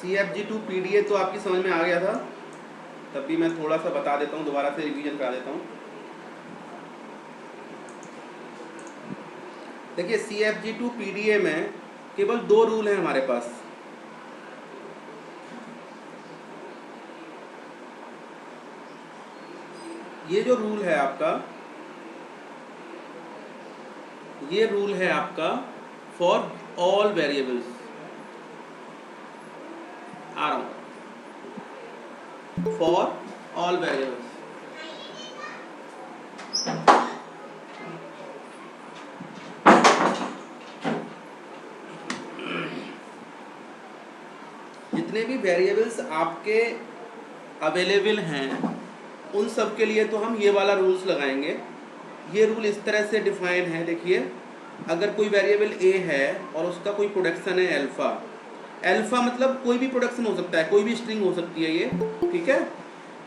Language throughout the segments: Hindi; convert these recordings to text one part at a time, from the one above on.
CFG2 PDA तो आपकी समझ में आ गया था, तब भी मैं थोड़ा सा बता देता हूँ, दोबारा से रिवीजन करा देता हूँ। देखिए CFG2 PDA में केवल 2 रूल हैं हमारे पास। ये जो रूल है आपका, ये रूल है आपका फॉर ऑल वेरिएबल्स। आ रहा हूँ, फॉर ऑल वेरिएबल्स। जितने भी वेरिएबल्स आपके अवेलेबल हैं उन सब के लिए तो हम ये वाला रूल्स लगाएंगे। ये रूल इस तरह से डिफाइन है, देखिए, अगर कोई वेरिएबल ए है और उसका कोई प्रोडक्शन है अल्फा, अल्फा मतलब कोई भी प्रोडक्शन हो सकता है, कोई भी स्ट्रिंग हो सकती है ये, ठीक है।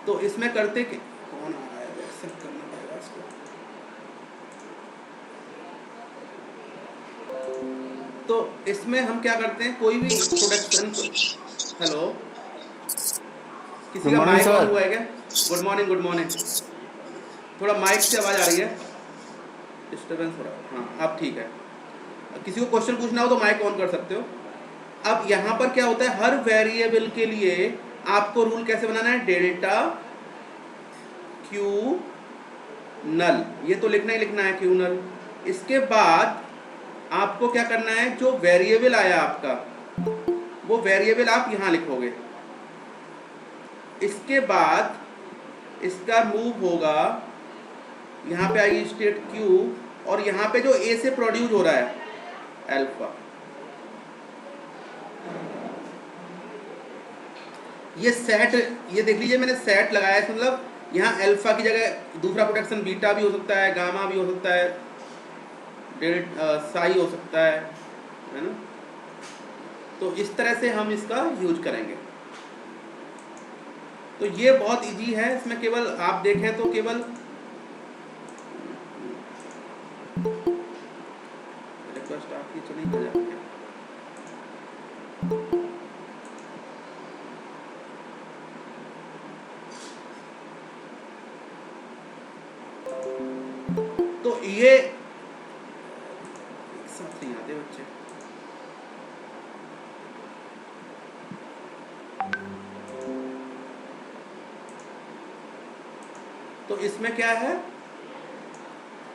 तो इसमें करते कि कौन आ रहा है, एक्सेप्ट करना पड़ेगा इसको। तो इसमें हम क्या करते हैं, कोई भी प्रोडक्शन, हेलो, किसी गुड का मॉर्निंग माइक ऑन सर। हुआ है क्या? Good morning, good morning. थोड़ा माइक से आवाज़ आ रही है, डिस्टर्बेंस हो रहा है। हाँ अब ठीक है। किसी को क्वेश्चन पूछना हो तो माइक ऑन कर सकते हो। अब यहाँ पर क्या होता है, हर वेरिएबल के लिए आपको रूल कैसे बनाना है, डेल्टा क्यू नल, ये तो लिखना ही लिखना है क्यू नल। इसके बाद आपको क्या करना है, जो वेरिएबल आया आपका वो वेरिएबल आप यहाँ लिखोगे। इसके बाद इसका मूव होगा, यहाँ पे आएगी स्टेट क्यू, और यहाँ पे जो ए से प्रोड्यूस हो रहा है अल्फा, ये सेट, ये देख लीजिए मैंने सेट लगाया है, मतलब यहाँ अल्फा की जगह दूसरा प्रोडक्शन बीटा भी हो सकता है, गामा भी हो सकता है, साई हो सकता है ना। तो इस तरह से हम इसका यूज करेंगे। तो ये बहुत इजी है, इसमें केवल आप देखें तो केवल रिक्वेस्ट आपकी चली नहीं जाती है। तो ये एक साथ नहीं आते बच्चे। तो इसमें क्या है,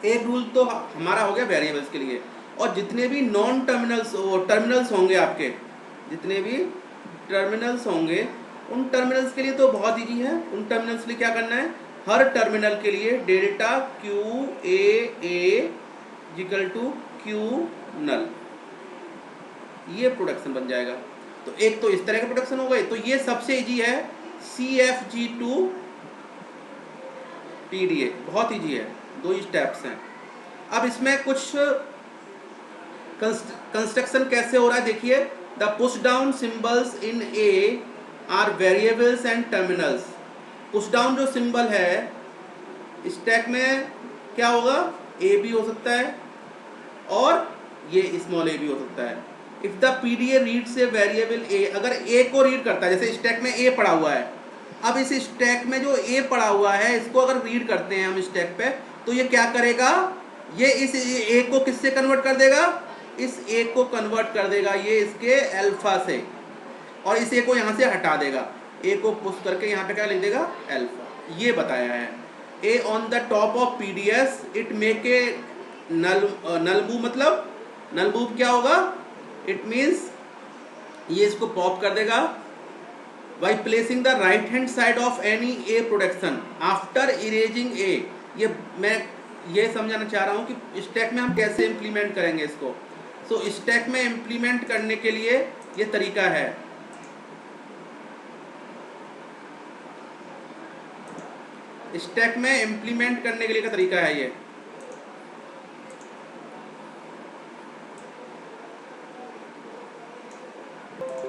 एक रूल तो हमारा हो गया वेरिएबल्स के लिए, और जितने भी नॉन टर्मिनल्स होंगे आपके, जितने भी टर्मिनल्स होंगे उन टर्मिनल्स के लिए तो बहुत इजी है। उन टर्मिनल्स के लिए क्या करना है, हर टर्मिनल के लिए delta Q A equal to Q null, ये प्रोडक्शन बन जाएगा। तो एक तो इस तरह के प्रोडक्शन हो गए, तो ये सबसे इजी है CFG2 PDA, बहुत इजी है, 2 स्टेप्स हैं। अब इसमें कुछ कंस्ट्रक्शन कैसे हो रहा है, देखिए, the push down symbols in A R variables and terminals. Push down जो सिंबल है स्टैक में क्या होगा, ए भी हो सकता है और ये स्मॉल ए भी हो सकता है। If the PDA reads a variable A, अगर ए को रीड करता है, जैसे स्टैक में ए पड़ा हुआ है, अब इस स्टैक में जो ए पड़ा हुआ है इसको अगर रीड करते हैं हम स्टैक पे, तो ये क्या करेगा, ये इस ए को किससे कन्वर्ट कर देगा, इस ए को कन्वर्ट कर देगा ये इसके अल्फा से, और इस ए को यहाँ से हटा देगा, ए को पुश करके यहाँ पे क्या लिख देगा, अल्फा। ये बताया है। A on the top of PDS it make a नलबू, मतलब नलबू क्या होगा, इट मीन्स ये इसको पॉप कर देगा by placing the right hand side of any A production after erasing A. ये मैं ये समझाना चाह रहा हूँ कि स्टैक में हम कैसे इम्प्लीमेंट करेंगे इसको। सो स्टैक में इम्प्लीमेंट करने के लिए ये तरीका है, स्टैक में इम्प्लीमेंट करने के लिए का तरीका है ये।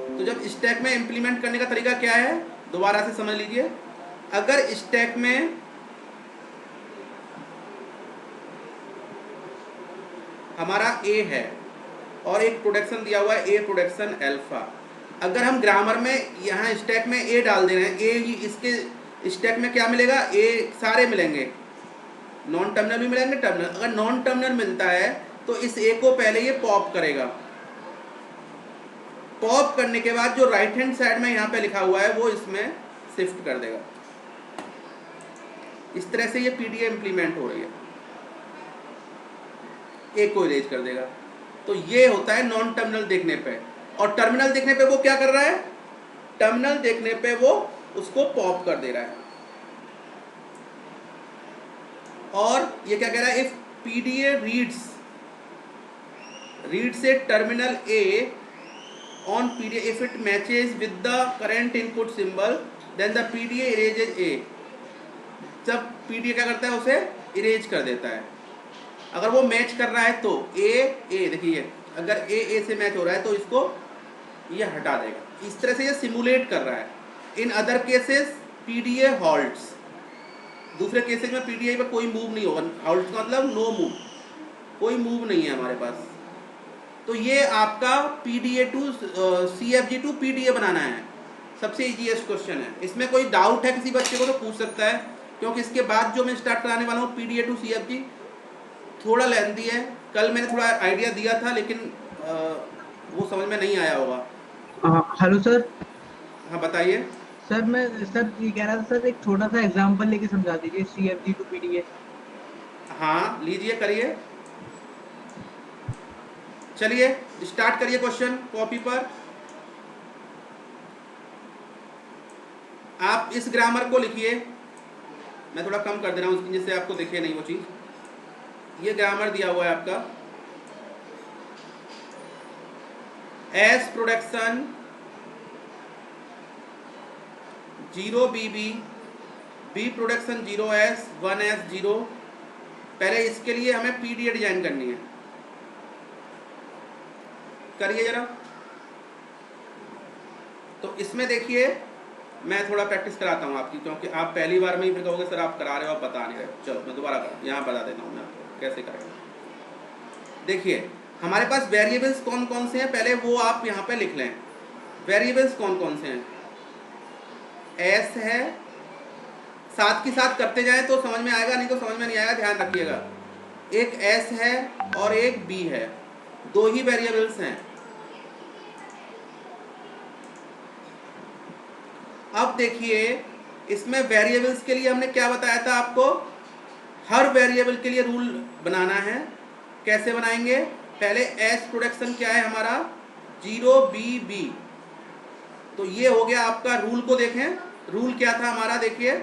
तो जब स्टैक में इम्प्लीमेंट करने का तरीका क्या है, दोबारा से समझ लीजिए। अगर स्टैक में हमारा ए है और एक प्रोडक्शन दिया हुआ है, ए प्रोडक्शन अल्फा, अगर हम ग्रामर में यहाँ स्टैक में ए डाल दे रहे हैं, ए ही इसके स्टैक में क्या मिलेगा, ए सारे मिलेंगे, नॉन टर्मिनल भी मिलेंगे, टर्मिनल। अगर नॉन टर्मिनल मिलता है तो इस ए को पहले ये पॉप करेगा, पॉप करने के बाद जो राइट हैंड साइड में यहाँ पे लिखा हुआ है वो इसमें शिफ्ट कर देगा। इस तरह से ये पीडीए इंप्लीमेंट हो रही है, ए को इरेज कर देगा। तो ये होता है नॉन टर्मिनल देखने पे। और टर्मिनल देखने पे वो क्या कर रहा है, टर्मिनल देखने पे वो उसको पॉप कर दे रहा है। और ये क्या कह रहा है, if PDA reads A terminal A on PDA if it matches with the current input symbol then the PDA erases A। जब PDA क्या करता है, उसे इरेज कर देता है। अगर वो मैच कर रहा है तो ए देखिए, अगर ए से मैच हो रहा है तो इसको ये हटा देगा। इस तरह से ये सिमुलेट कर रहा है। In other cases PDA halts, दूसरे केसेस में PDA पे कोई मूव नहीं होगा। हॉल्ट का मतलब नो मूव, कोई मूव नहीं है हमारे पास। तो ये आपका PDA to CFG to PDA बनाना है, सबसे इजीएस्ट क्वेश्चन है। इसमें कोई डाउट है किसी बच्चे को तो पूछ सकता है, क्योंकि इसके बाद जो मैं स्टार्ट कराने वाला हूँ PDA टू CFG थोड़ा लेंथी है। कल मैंने थोड़ा आइडिया दिया था लेकिन वो समझ में नहीं आया होगा। Hello sir. हाँ बताइए। सर मैं सर ये कह रहा था सर, एक छोटा सा एग्जांपल लेके समझा दीजिए CFG टू PDA। हाँ लीजिए, करिए, चलिए स्टार्ट करिए क्वेश्चन कॉपी पर। आप इस ग्रामर को लिखिए, मैं थोड़ा कम कर दे रहा हूँ जिससे आपको दिखे नहीं वो चीज़। ये ग्रामर दिया हुआ है आपका, S production 0 BB, B production 0S 1S 0। पहले इसके लिए हमें PDA डिजाइन करनी है, करिए जरा। तो इसमें देखिए मैं थोड़ा प्रैक्टिस कराता हूँ आपकी, क्योंकि आप पहली बार में ही फिर कहोगे सर आप करा रहे हो, आप बता नहीं रहे। चलो मैं दोबारा यहाँ बता देता हूँ मैं आपको कैसे करेंगे। देखिए हमारे पास वेरिएबल्स कौन कौन से हैं, पहले वो आप यहाँ पे लिख लें। वेरिएबल्स कौन कौन से हैं, एस है, साथ के साथ करते जाएं तो समझ में आएगा, नहीं तो समझ में नहीं आएगा, ध्यान रखिएगा। एक एस है और एक बी है, दो ही वेरिएबल्स हैं। अब देखिए इसमें वेरिएबल्स के लिए हमने क्या बताया था आपको, हर वेरिएबल के लिए रूल बनाना है। कैसे बनाएंगे, पहले एस प्रोडक्शन क्या है हमारा 0 BB, तो ये हो गया आपका। रूल को देखें, रूल क्या था हमारा, देखिए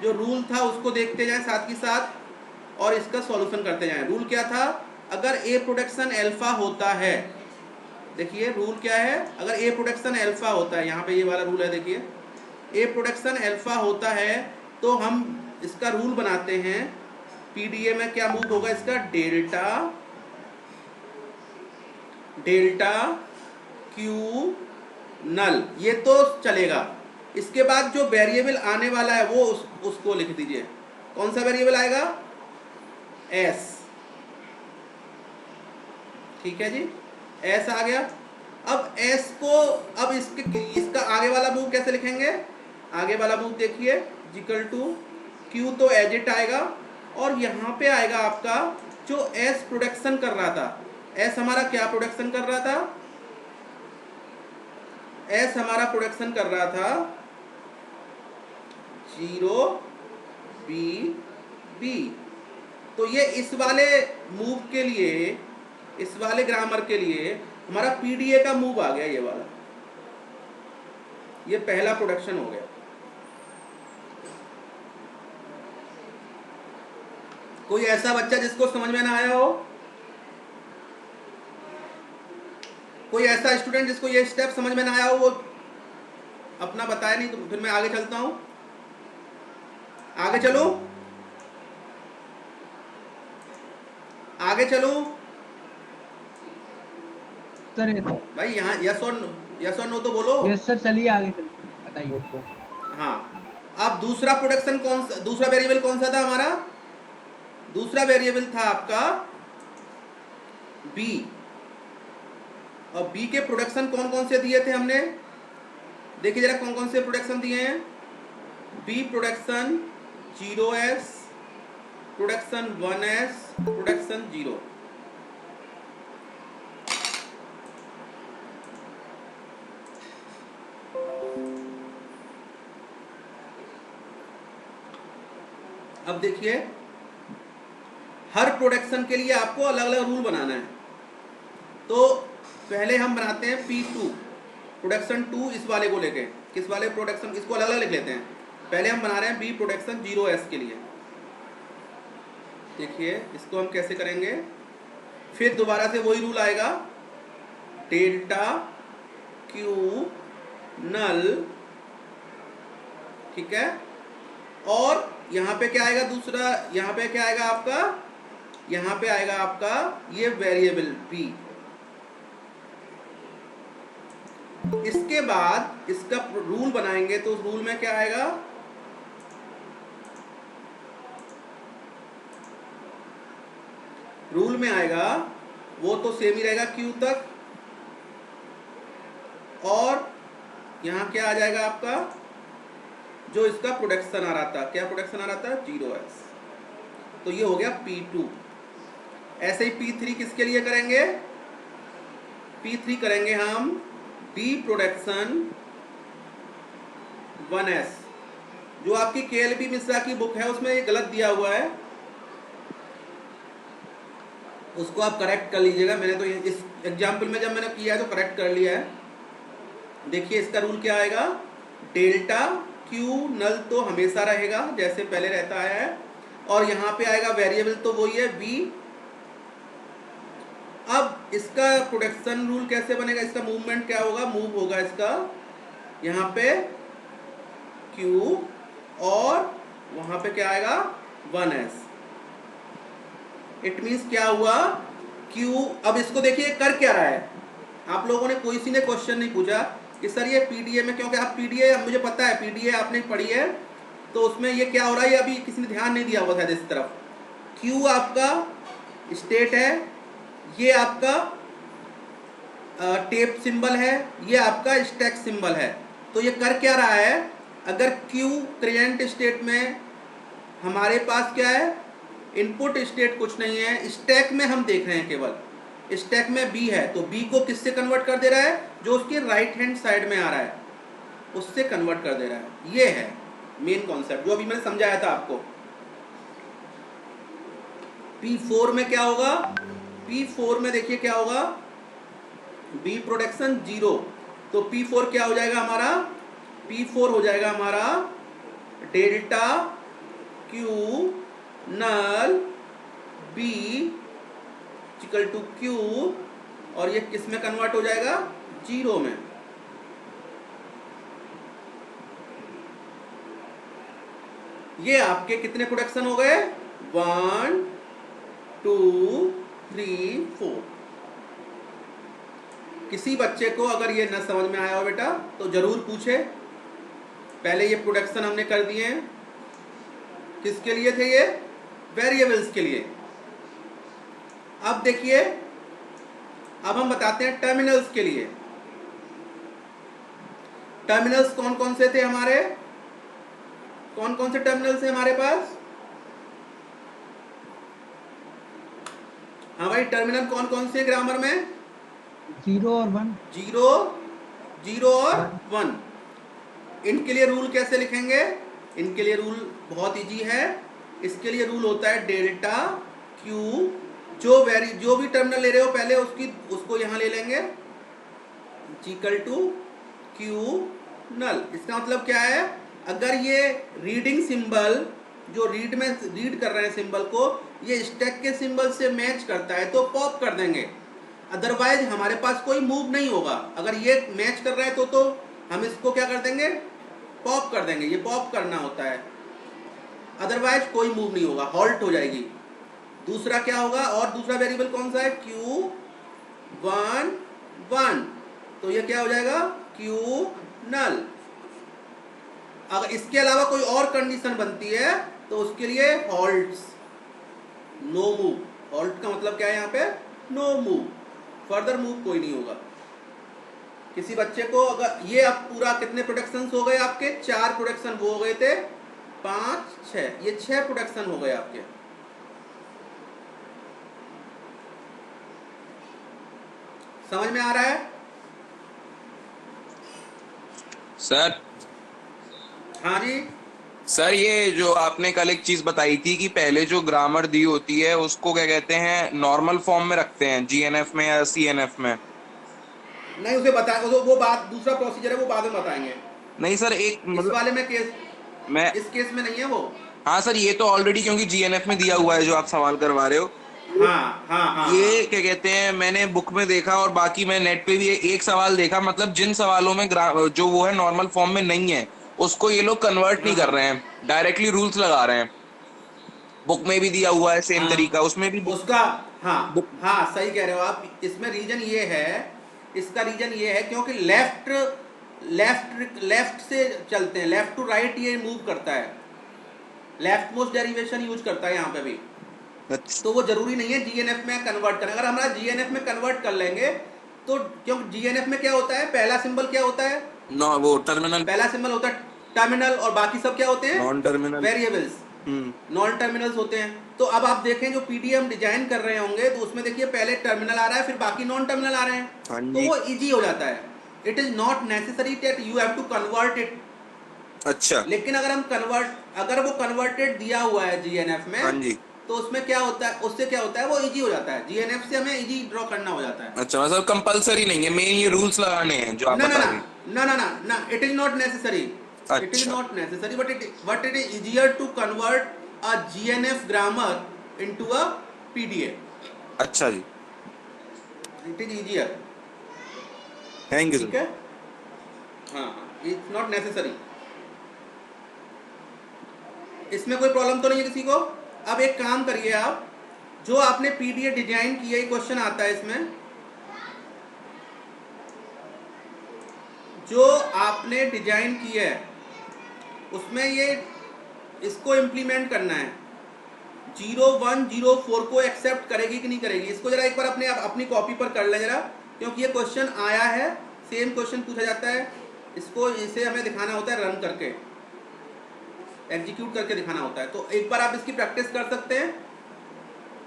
जो रूल था उसको देखते जाएं साथ ही साथ और इसका सॉल्यूशन करते जाएं। रूल क्या था, अगर ए प्रोडक्शन अल्फा होता है, देखिए रूल क्या है, अगर ए प्रोडक्शन अल्फा होता है, यहाँ पे ये वाला रूल है, देखिए ए प्रोडक्शन अल्फा होता है तो हम इसका रूल बनाते हैं। पीडीए में क्या मूव होगा इसका, डेल्टा क्यू नल, ये तो चलेगा। इसके बाद जो वेरिएबल आने वाला है वो उसको लिख दीजिए। कौन सा वेरिएबल आएगा, एस, ठीक है जी, एस आ गया। अब एस को, अब इसका आगे वाला मूव कैसे लिखेंगे, आगे वाला मूव देखिए इक्वल टू क्यू, तो एजिट आएगा और यहाँ पे आएगा आपका जो एस प्रोडक्शन कर रहा था। एस हमारा क्या प्रोडक्शन कर रहा था, एस हमारा प्रोडक्शन कर रहा था 0 BB। तो ये इस वाले मूव के लिए, इस वाले ग्रामर के लिए हमारा पीडीए का मूव आ गया, ये वाला, ये पहला प्रोडक्शन हो गया। कोई ऐसा बच्चा जिसको समझ में ना आया हो, कोई ऐसा स्टूडेंट जिसको ये स्टेप समझ में ना आया हो वो अपना बताए, नहीं तो फिर मैं आगे चलता हूं। आगे चलो, आगे चलो सर भाई, यहाँ यस और नो तो बोलो। यस सर, चलिए आगे चलिए, बताइए। हाँ, अब दूसरा प्रोडक्शन कौन सा, दूसरा वेरिएबल कौन सा था हमारा, दूसरा वेरिएबल था आपका बी। और बी के प्रोडक्शन कौन कौन से दिए थे हमने, देखिए जरा कौन कौन से प्रोडक्शन दिए हैं। B production 0s, production 1s, production 0। अब देखिए हर प्रोडक्शन के लिए आपको अलग अलग रूल बनाना है। तो पहले हम बनाते हैं P2 प्रोडक्शन 2 इस वाले को लेके, किस वाले प्रोडक्शन, इसको अलग अलग लिख लेते हैं। पहले हम बना रहे हैं बी प्रोडक्शन 0s के लिए। देखिए इसको हम कैसे करेंगे, फिर दोबारा से वही रूल आएगा, डेल्टा क्यू नल, ठीक है। और यहाँ पे क्या आएगा दूसरा, यहाँ पे क्या आएगा आपका, यहाँ पे आएगा आपका ये वेरिएबल बी। इसके बाद इसका रूल बनाएंगे तो उस रूल में क्या आएगा, रूल में आएगा वो तो सेम ही रहेगा क्यू तक, और यहाँ क्या आ जाएगा आपका, जो इसका प्रोडक्शन आ रहा था, क्या प्रोडक्शन आ रहा था 0s। तो ये हो गया P2। ऐसे ही P3 किसके लिए करेंगे, P3 करेंगे हम B प्रोडक्शन 1s। जो आपकी KLB मिश्रा की बुक है उसमें ये गलत दिया हुआ है, उसको आप करेक्ट कर लीजिएगा। मैंने तो इस एग्जाम्पल में जब मैंने किया है तो करेक्ट कर लिया है। देखिए इसका रूल क्या आएगा, डेल्टा क्यू नल तो हमेशा रहेगा जैसे पहले रहता है, और यहाँ पे आएगा वेरिएबल तो वही है बी। अब इसका प्रोडक्शन रूल कैसे बनेगा, इसका मूवमेंट क्या होगा, मूव होगा इसका यहाँ पे क्यू, और वहाँ पे क्या आएगा 1s। इट मीन्स क्या हुआ, क्यू। अब इसको देखिए कर क्या रहा है, आप लोगों ने कोई सी ने क्वेश्चन नहीं पूछा कि सर ये पीडीए में, क्योंकि आप पीडीए, मुझे पता है पीडीए आपने पढ़ी है, तो उसमें ये क्या हो रहा है, ये अभी किसी ने ध्यान नहीं दिया हुआ था इस तरफ। क्यू आपका स्टेट है, ये आपका टेप सिंबल है, ये आपका स्टैक सिंबल है। तो ये कर क्या रहा है, अगर क्यू करेंट स्टेट में हमारे पास क्या है, इनपुट स्टेट कुछ नहीं है, स्टैक में हम देख रहे हैं, केवल स्टैक में बी है, तो बी को किससे कन्वर्ट कर दे रहा है, जो उसके राइट हैंड साइड में आ रहा है उससे कन्वर्ट कर दे रहा है। ये है मेन कॉन्सेप्ट जो अभी मैंने समझाया था आपको। P4 में क्या होगा, P4 में देखिए क्या होगा, बी प्रोडक्शन 0, तो P4 क्या हो जाएगा हमारा, P4 हो जाएगा हमारा delta Q null B equal to Q, और ये किस में कन्वर्ट हो जाएगा 0 में। ये आपके कितने प्रोडक्शन हो गए, 1 2 3 4। किसी बच्चे को अगर ये न समझ में आया हो बेटा तो जरूर पूछे। पहले ये प्रोडक्शन हमने कर दिए हैं, किसके लिए थे ये, वेरिएबल्स के लिए। अब देखिए अब हम बताते हैं टर्मिनल्स के लिए। टर्मिनल्स कौन कौन से थे हमारे, कौन कौन से टर्मिनल्स हैं हमारे पास, हाँ भाई टर्मिनल कौन कौन से ग्रामर में, 0 और 1, 0 0 और 1। इनके लिए रूल कैसे लिखेंगे, इनके लिए रूल बहुत इजी है। इसके लिए रूल होता है डेल्टा क्यू, जो भी टर्मिनल ले रहे हो पहले उसको यहाँ ले लेंगे, इक्वल टू क्यू नल। इसका मतलब क्या है, अगर ये रीडिंग सिंबल जो रीड कर रहे हैं सिंबल को, ये स्टैक के सिंबल से मैच करता है तो पॉप कर देंगे, अदरवाइज हमारे पास कोई मूव नहीं होगा। अगर ये मैच कर रहा है तो हम इसको क्या कर देंगे, पॉप कर देंगे, ये पॉप करना होता है, अदरवाइज कोई मूव नहीं होगा, हॉल्ट हो जाएगी। दूसरा क्या होगा, और दूसरा वेरिएबल कौन सा है, क्यू 1 1, तो ये क्या हो जाएगा क्यू नल। अगर इसके अलावा कोई और कंडीशन बनती है तो उसके लिए हॉल्ट्स, नो मूव। हॉल्ट का मतलब क्या है यहाँ पे, नो मूव, फर्दर मूव कोई नहीं होगा। किसी बच्चे को अगर ये अब पूरा कितने प्रोडक्शंस हो गए आपके, 4 प्रोडक्शन वो हो गए थे, 5 6, ये 6 प्रोडक्शन हो गए आपके। समझ में आ रहा है? सर हाँ जी। सर ये जो आपने कल एक चीज बताई थी कि पहले जो ग्रामर दी होती है उसको क्या कहते हैं, नॉर्मल फॉर्म में रखते हैं जीएनएफ में या सीएनएफ में? नहीं, उसे बता, वो बात दूसरा प्रोसीजर है, वो बाद में बताएंगे। नहीं सर, एक इस मतलब वाले में केस, मैं, इस केस में नहीं है वो। हाँ सर ये तो ऑलरेडी क्योंकि जीएनएफ में दिया हुआ है जो आप सवाल करवा रहे हो। हाँ हाँ हाँ हाँ। ये क्या कहते हैं, मैंने बुक में देखा और बाकी मैं नेट पे भी एक सवाल देखा, मतलब जिन सवालों में जो वो है नॉर्मल फॉर्म में नहीं है उसको ये लोग कन्वर्ट हाँ नहीं कर हाँ रहे हैं, डायरेक्टली रूल्स लगा रहे हैं। बुक में भी दिया हुआ है सेम तरीका, हाँ उसमें भी बुक उसका, हाँ बुक हाँ सही कह रहे हो आप। इसमें रीजन ये है, इसका रीजन ये है क्योंकि लेफ्ट लेफ्ट लेफ्ट से चलते हैं, लेफ्ट टू राइट ये मूव करता है, लेफ्ट मोस्ट डेरिवेशन यूज करता है यहाँ पे भी। अच्छा। तो वो जरूरी नहीं है जीएनएफ में कन्वर्ट करना। अगर हमारा जीएनएफ में कन्वर्ट कर लेंगे तो, क्योंकि जीएनएफ में क्या होता है, पहला सिंबल क्या होता है, नो वो टर्मिनल, पहला सिंबल होता है टर्मिनल, और बाकी सब क्या होते हैं, non terminal. Variables, non terminals होते हैं। तो अब आप देखें जो पीडीएफ हम डिजाइन कर रहे होंगे तो उसमें देखिए पहले टर्मिनल आ रहा है, फिर बाकी नॉन टर्मिनल आ रहे हैं, हाँ तो जी। वो इजी हो जाता है। It is not necessary that you have to convert it. अच्छा। लेकिन अगर हम कन्वर्ट, अगर वो कन्वर्टेड दिया हुआ है जीएनएफ हाँ में, जी। तो उसमें क्या होता है, उससे क्या होता है, वो इजी हो जाता है, जीएनएफ से हमें इजी ड्रॉ करना हो जाता है। अच्छा मतलब कंपलसरी नहीं है, मेन ये रूल्स लगाने हैं जो आप ना ना बता ना रहे हैं। ना ना ना ना, it is not necessary, it is अच्छा। Not necessary, but it is easier to convert a GNF grammar into a PDF. अच्छा जी, it is easier. Thank you ठीक सर। है, हाँ, इट्स नॉट नेसेसरी। इसमें कोई प्रॉब्लम तो नहीं है किसी को? अब एक काम करिए आप, जो आपने पीडीएफ डिजाइन किया, ये क्वेश्चन आता है इसमें, जो आपने डिजाइन किया है उसमें ये इसको इम्प्लीमेंट करना है। 0104 को एक्सेप्ट करेगी कि नहीं करेगी, इसको जरा एक बार अपनी कॉपी पर कर लें जरा, क्योंकि ये क्वेश्चन आया है, सेम क्वेश्चन पूछा जाता है। इसको, इसे हमें दिखाना होता है रन करके, एग्जीक्यूट करके दिखाना होता है। तो एक बार आप इसकी प्रैक्टिस कर सकते हैं।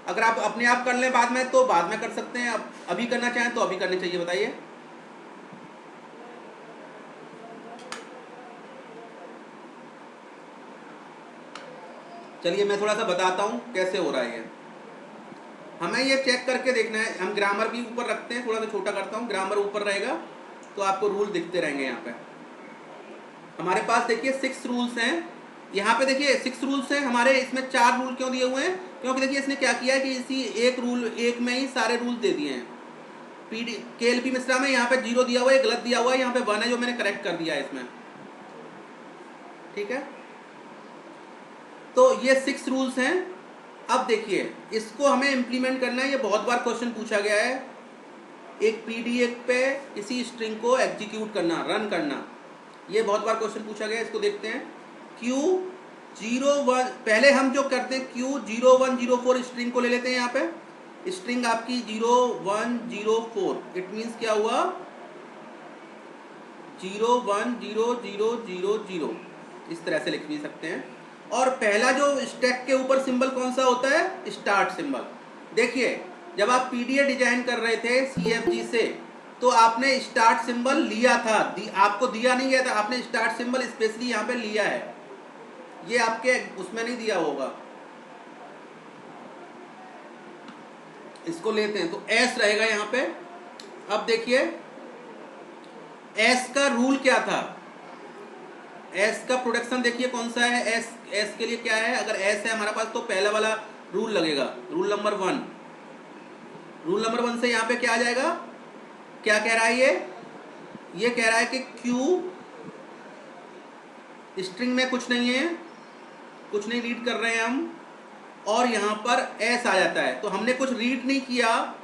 अगर आप अपने आप कर लें बाद में तो बाद में कर सकते हैं, अब अभी करना चाहें तो अभी करनी चाहिए, बताइए। चलिए मैं थोड़ा सा बताता हूँ कैसे हो रहा है ये। हमें ये चेक करके देखना है, हम ग्रामर भी ऊपर रखते हैं, थोड़ा सा छोटा करता हूँ, ग्रामर ऊपर रहेगा तो आपको रूल दिखते रहेंगे। यहाँ पे हमारे पास देखिए 6 रूल्स हैं, यहाँ पे देखिए 6 रूल्स हैं हमारे। इसमें 4 रूल क्यों दिए हुए हैं, क्योंकि देखिए इसने क्या किया है कि इसी एक रूल, एक में ही सारे रूल दे दिए हैं। केएलपी मिश्रा में यहाँ पे 0 दिया हुआ है, गलत दिया हुआ है, यहाँ पे 1 है जो मैंने करेक्ट कर दिया है इसमें। ठीक है, तो ये 6 रूल्स हैं। अब देखिए इसको हमें इम्प्लीमेंट करना है। ये बहुत बार क्वेश्चन पूछा गया है, एक पीडीएफ पे किसी स्ट्रिंग को एग्जीक्यूट करना, रन करना, ये बहुत बार क्वेश्चन पूछा गया है। इसको देखते हैं। Q01, पहले हम जो करते हैं Q0104 स्ट्रिंग को ले लेते हैं। यहाँ पे स्ट्रिंग आपकी 0104, इट मीन्स क्या हुआ, 010000, इस तरह से लिख भी सकते हैं। और पहला जो स्टैक के ऊपर सिंबल कौन सा होता है, स्टार्ट सिंबल। देखिए जब आप पीडीएफ डिजाइन कर रहे थे सीएफजी से, तो आपने स्टार्ट सिंबल लिया था, आपको दिया नहीं गया था, आपने स्टार्ट सिंबल स्पेशली यहाँ पे लिया है, ये आपके उसमें नहीं दिया होगा। इसको लेते हैं तो एस रहेगा यहाँ पे। अब देखिए एस का रूल क्या था, एस का प्रोडक्शन देखिए कौन सा है। एस के लिए क्या है, अगर एस है हमारे पास तो पहला वाला रूल लगेगा, रूल नंबर 1। रूल नंबर 1 से यहाँ पे क्या आ जाएगा, क्या कह रहा है ये कह रहा है कि क्यू स्ट्रिंग में कुछ नहीं है, कुछ नहीं रीड कर रहे हैं हम, और यहाँ पर एस आ जाता है। तो हमने कुछ रीड नहीं किया,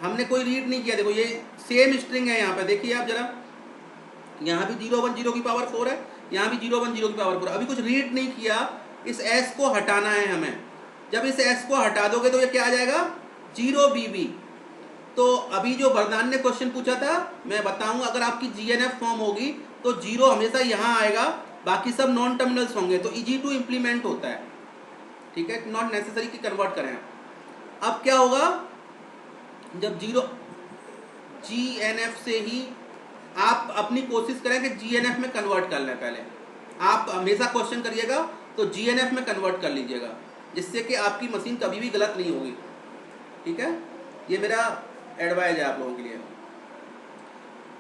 हमने कोई रीड नहीं किया। देखो ये सेम स्ट्रिंग है, यहाँ पे देखिए आप जरा, यहाँ भी 010 की पावर 4 है, यहाँ भी 010 की पावर 4। अभी कुछ रीड नहीं किया, इस एस को हटाना है हमें। जब इस एस को हटा दोगे तो ये क्या आ जाएगा, 0BB। तो अभी जो वरदान ने क्वेश्चन पूछा था, मैं बताऊं, अगर आपकी जीएनएफ फॉर्म होगी तो जीरो हमेशा यहाँ आएगा, बाकी सब नॉन टर्मिनल्स होंगे, तो इजी टू इम्प्लीमेंट होता है, ठीक है, नॉट नेसेसरी कि कन्वर्ट करें। अब क्या होगा, जब जीरो जीएनएफ से ही आप अपनी कोशिश करें कि जीएनएफ में कन्वर्ट कर लें। पहले आप हमेशा क्वेश्चन करिएगा तो जीएनएफ में कन्वर्ट कर लीजिएगा, जिससे कि आपकी मशीन कभी भी गलत नहीं होगी, ठीक है, ये मेरा एडवाइस है आप लोगों के लिए।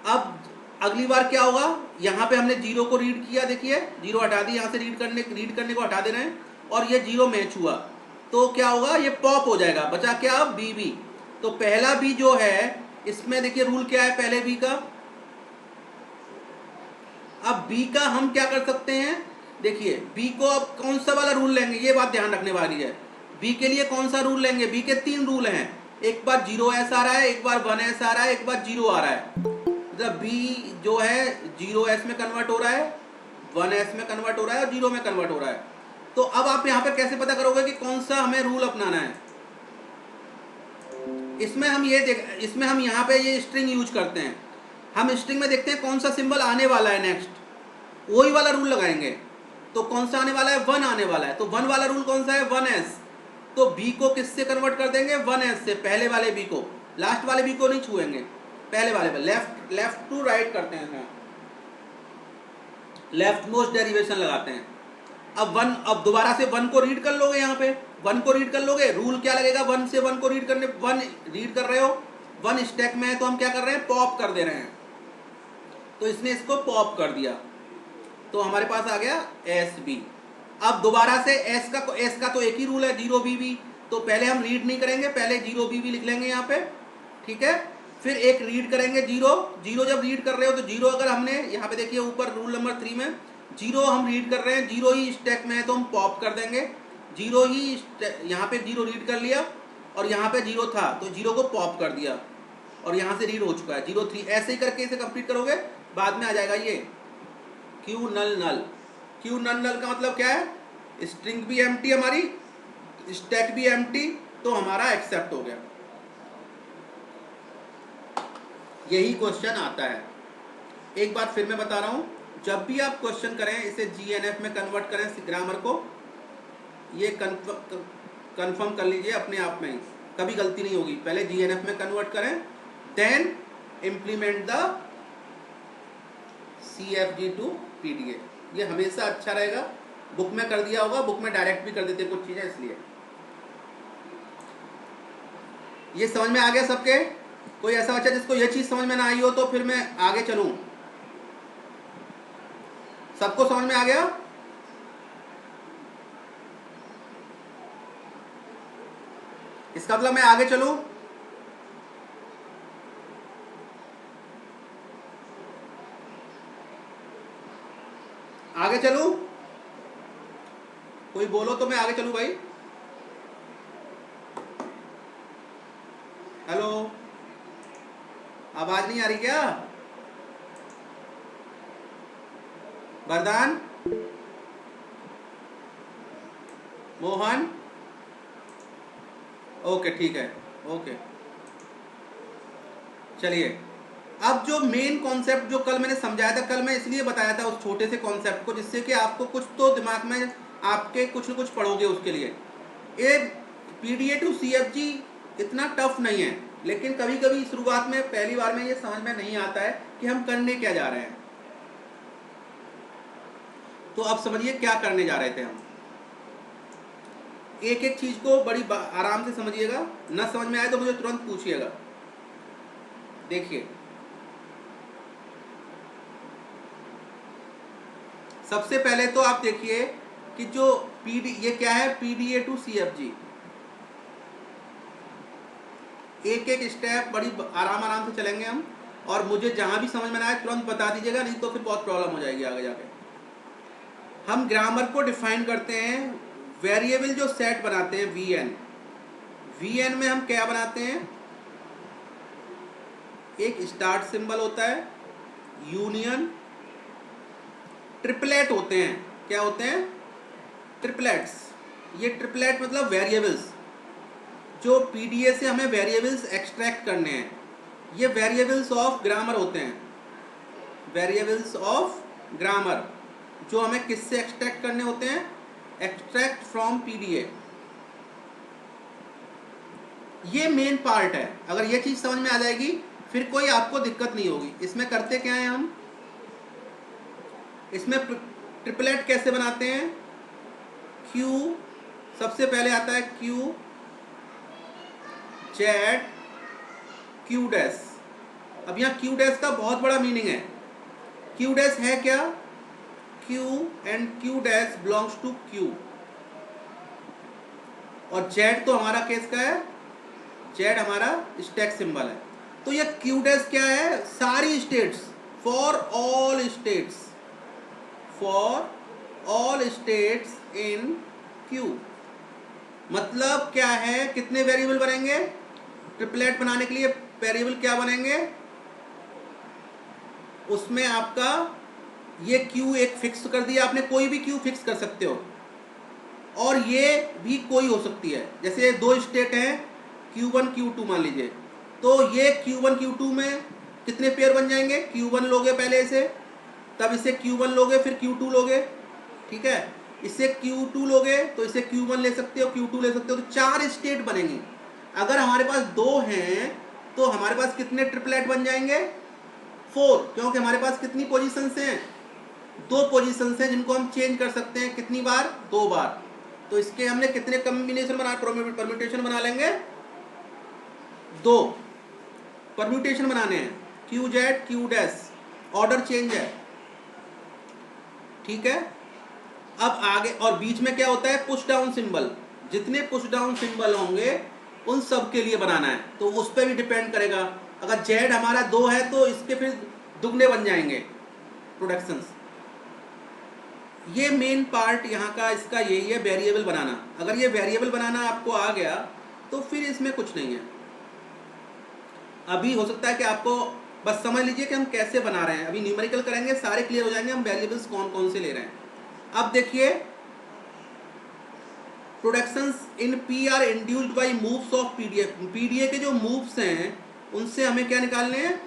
अब अगली बार क्या होगा, यहाँ पे हमने जीरो को रीड किया, देखिए जीरो हटा दी, यहाँ से रीड करने को हटा दे रहे हैं, और ये जीरो मैच हुआ, तो क्या होगा, ये पॉप हो जाएगा, बचा क्या अब बी। तो पहला बी जो है, इसमें देखिए रूल क्या है पहले बी का। अब बी का हम क्या कर सकते हैं, देखिए बी को अब कौन सा वाला रूल लेंगे, ये बात ध्यान रखने वाली है। बी के लिए कौन सा रूल लेंगे, बी के 3 रूल हैं, एक बार 0s आ रहा है, एक बार 1s आ रहा है, एक बार 0 आ रहा है। मतलब बी जो है 0s में कन्वर्ट हो रहा है, 1s में कन्वर्ट हो रहा है और 0 में कन्वर्ट हो रहा है। तो अब आप यहाँ पे कैसे पता करोगे कि कौन सा हमें रूल अपनाना है। इसमें हम यहाँ पे ये स्ट्रिंग यूज करते हैं, हम स्ट्रिंग में देखते हैं कौन सा सिंबल आने वाला है नेक्स्ट, वही वाला रूल लगाएंगे। तो कौन सा आने वाला है, 1 आने वाला है, तो 1 वाला रूल कौन सा है, 1s। तो बी को किससे कन्वर्ट कर देंगे, 1s से, पहले वाले बी को, लास्ट वाले बी को नहीं छुएंगे, पहले वाले पे लेफ्ट टू राइट करते हैं, लेफ्ट मोस्ट डेरिवेशन लगाते हैं। अब दोबारा से 1 को रीड कर लोगे, यहाँ पे 1 को रीड कर लोगे, रूल क्या लगेगा, 1 से 1 को रीड करने, 1 रीड कर रहे हो, 1 स्टैक में है, तो हम क्या कर रहे हैं, पॉप कर दे रहे हैं, तो इसने इसको पॉप कर दिया, तो हमारे पास आ गया एस बी। अब दोबारा से एस का तो एक ही रूल है, 0BB, तो पहले हम रीड नहीं करेंगे, पहले 0BB लिख लेंगे यहाँ पे, ठीक है, फिर एक रीड करेंगे 0 जब रीड कर रहे हो तो 0 अगर हमने यहाँ पे देखिए ऊपर रूल नंबर 3 में 0 हम रीड कर रहे हैं, 0 ही स्टैक में है तो हम पॉप कर देंगे, 0 ही यहाँ पे 0 रीड कर लिया और यहाँ पे 0 था तो 0 को पॉप कर दिया और यहाँ से रीड हो चुका है 0 3, ऐसे ही करके इसे कंप्लीट करोगे, बाद में आ जाएगा ये क्यू नल नल। क्यू नल नल का मतलब क्या है, स्ट्रिंग भी एम्प्टी हमारी, स्टैक भी एम्प्टी, तो हमारा एक्सेप्ट हो गया। यही क्वेश्चन आता है। एक बात फिर मैं बता रहा हूँ, जब भी आप क्वेश्चन करें इसे जीएनएफ में कन्वर्ट करें ग्रामर को, ये कन्फर्म कर लीजिए अपने आप में ही, कभी गलती नहीं होगी। पहले जीएनएफ में कन्वर्ट करें, then implement the CFG to PDA। ये हमेशा अच्छा रहेगा। बुक में कर दिया होगा, बुक में डायरेक्ट भी कर देते कुछ चीज़ें, इसलिए ये समझ में आ गया सबके। कोई ऐसा बच्चा जिसको ये चीज़ समझ में ना आई हो तो फिर मैं आगे चलूं। सबको समझ में आ गया? इसका मतलब मैं आगे चलूं? आगे चलूं? कोई बोलो तो मैं आगे चलूं भाई। हेलो, आवाज नहीं आ रही क्या? वरदान, मोहन, ओके ठीक है, ओके चलिए। अब जो मेन कॉन्सेप्ट जो कल मैंने समझाया था, कल मैं इसलिए बताया था उस छोटे से कॉन्सेप्ट को जिससे कि आपको कुछ तो दिमाग में आपके कुछ न कुछ पढ़ोगे उसके लिए। ये PDA टू CFG इतना टफ नहीं है, लेकिन कभी कभी शुरुआत में पहली बार में ये समझ में नहीं आता है कि हम करने क्या जा रहे हैं। तो अब समझिए क्या करने जा रहे थे हम। एक एक चीज को बड़ी आराम से समझिएगा, न समझ में आए तो मुझे तुरंत पूछिएगा। देखिए, सबसे पहले तो आप देखिए कि जो ये क्या है, PDA टू CFG। एक एक स्टेप बड़ी आराम से चलेंगे हम, और मुझे जहां भी समझ में ना आए तुरंत बता दीजिएगा, नहीं तो फिर बहुत प्रॉब्लम हो जाएगी आगे जाके। हम ग्रामर को डिफाइन करते हैं, वेरिएबल जो सेट बनाते हैं VN में हम क्या बनाते हैं, एक स्टार्ट सिंबल होता है, यूनियन, ट्रिपलेट होते हैं। क्या होते हैं? ट्रिपलेट्स। ये ट्रिपलेट मतलब वेरिएबल्स, जो पीडीए से हमें वेरिएबल्स एक्सट्रैक्ट करने हैं, ये वेरिएबल्स ऑफ ग्रामर होते हैं। वेरिएबल्स ऑफ ग्रामर जो हमें किससे एक्सट्रैक्ट करने होते हैं? Extract from PDA. ये मेन पार्ट है। अगर ये चीज समझ में आ जाएगी फिर कोई आपको दिक्कत नहीं होगी। इसमें करते क्या है हम, इसमें ट्रिपलेट कैसे बनाते हैं? क्यू सबसे पहले आता है, क्यू जेड क्यू डैश। अब यहाँ क्यू डैश का बहुत बड़ा मीनिंग है। क्यू डैश है क्या? Q and Q dash belongs to Q. और जेड तो हमारा केस का है, जेड हमारा स्टैक सिंबल है। तो ये क्यू डैश क्या है? सारी states, for all states, for all states in Q. मतलब क्या है? कितने वेरिएबल बनेंगे? ट्रिपलेट बनाने के लिए वेरिएबल क्या बनेंगे? उसमें आपका ये क्यू एक फिक्स कर दिया आपने, कोई भी क्यू फिक्स कर सकते हो, और ये भी कोई हो सकती है। जैसे दो स्टेट हैं Q1 Q2 मान लीजिए, तो ये Q1 Q2 में कितने पेयर बन जाएंगे? Q1 लोगे पहले इसे, तब इसे Q1 लोगे, फिर Q2 लोगे, ठीक है। इससे Q2 लोगे तो इसे Q1 ले सकते हो, Q2 ले सकते हो, तो 4 स्टेट बनेंगी। अगर हमारे पास 2 हैं तो हमारे पास कितने ट्रिपलेट बन जाएंगे? 4, क्योंकि हमारे पास कितनी पोजीशंस हैं? 2 पोजीशंस हैं जिनको हम चेंज कर सकते हैं। कितनी बार? 2 बार। तो इसके हमने कितने कॉम्बिनेशन बना, परम्यूटेशन बना लेंगे? 2 परम्यूटेशन बनाने हैं। Q Z Q dash, order change है, ठीक है। अब आगे, और बीच में क्या होता है? Push down symbol. जितने पुश डाउन सिंबल होंगे उन सब के लिए बनाना है, तो उस पर भी डिपेंड करेगा। अगर जेड हमारा 2 है तो इसके फिर दुगने बन जाएंगे प्रोडक्शंस। ये मेन पार्ट यहाँ का इसका यही है, वेरिएबल बनाना। अगर ये वेरिएबल बनाना आपको आ गया तो फिर इसमें कुछ नहीं है। अभी हो सकता है कि आपको बस समझ लीजिए कि हम कैसे बना रहे हैं। अभी न्यूमेरिकल करेंगे, सारे क्लियर हो जाएंगे हम वेरिएबल्स कौन कौन से ले रहे हैं। अब देखिए, productions in P R induced by moves of PDA. PDA के जो मूव्स हैं उनसे हमें क्या निकालने हैं?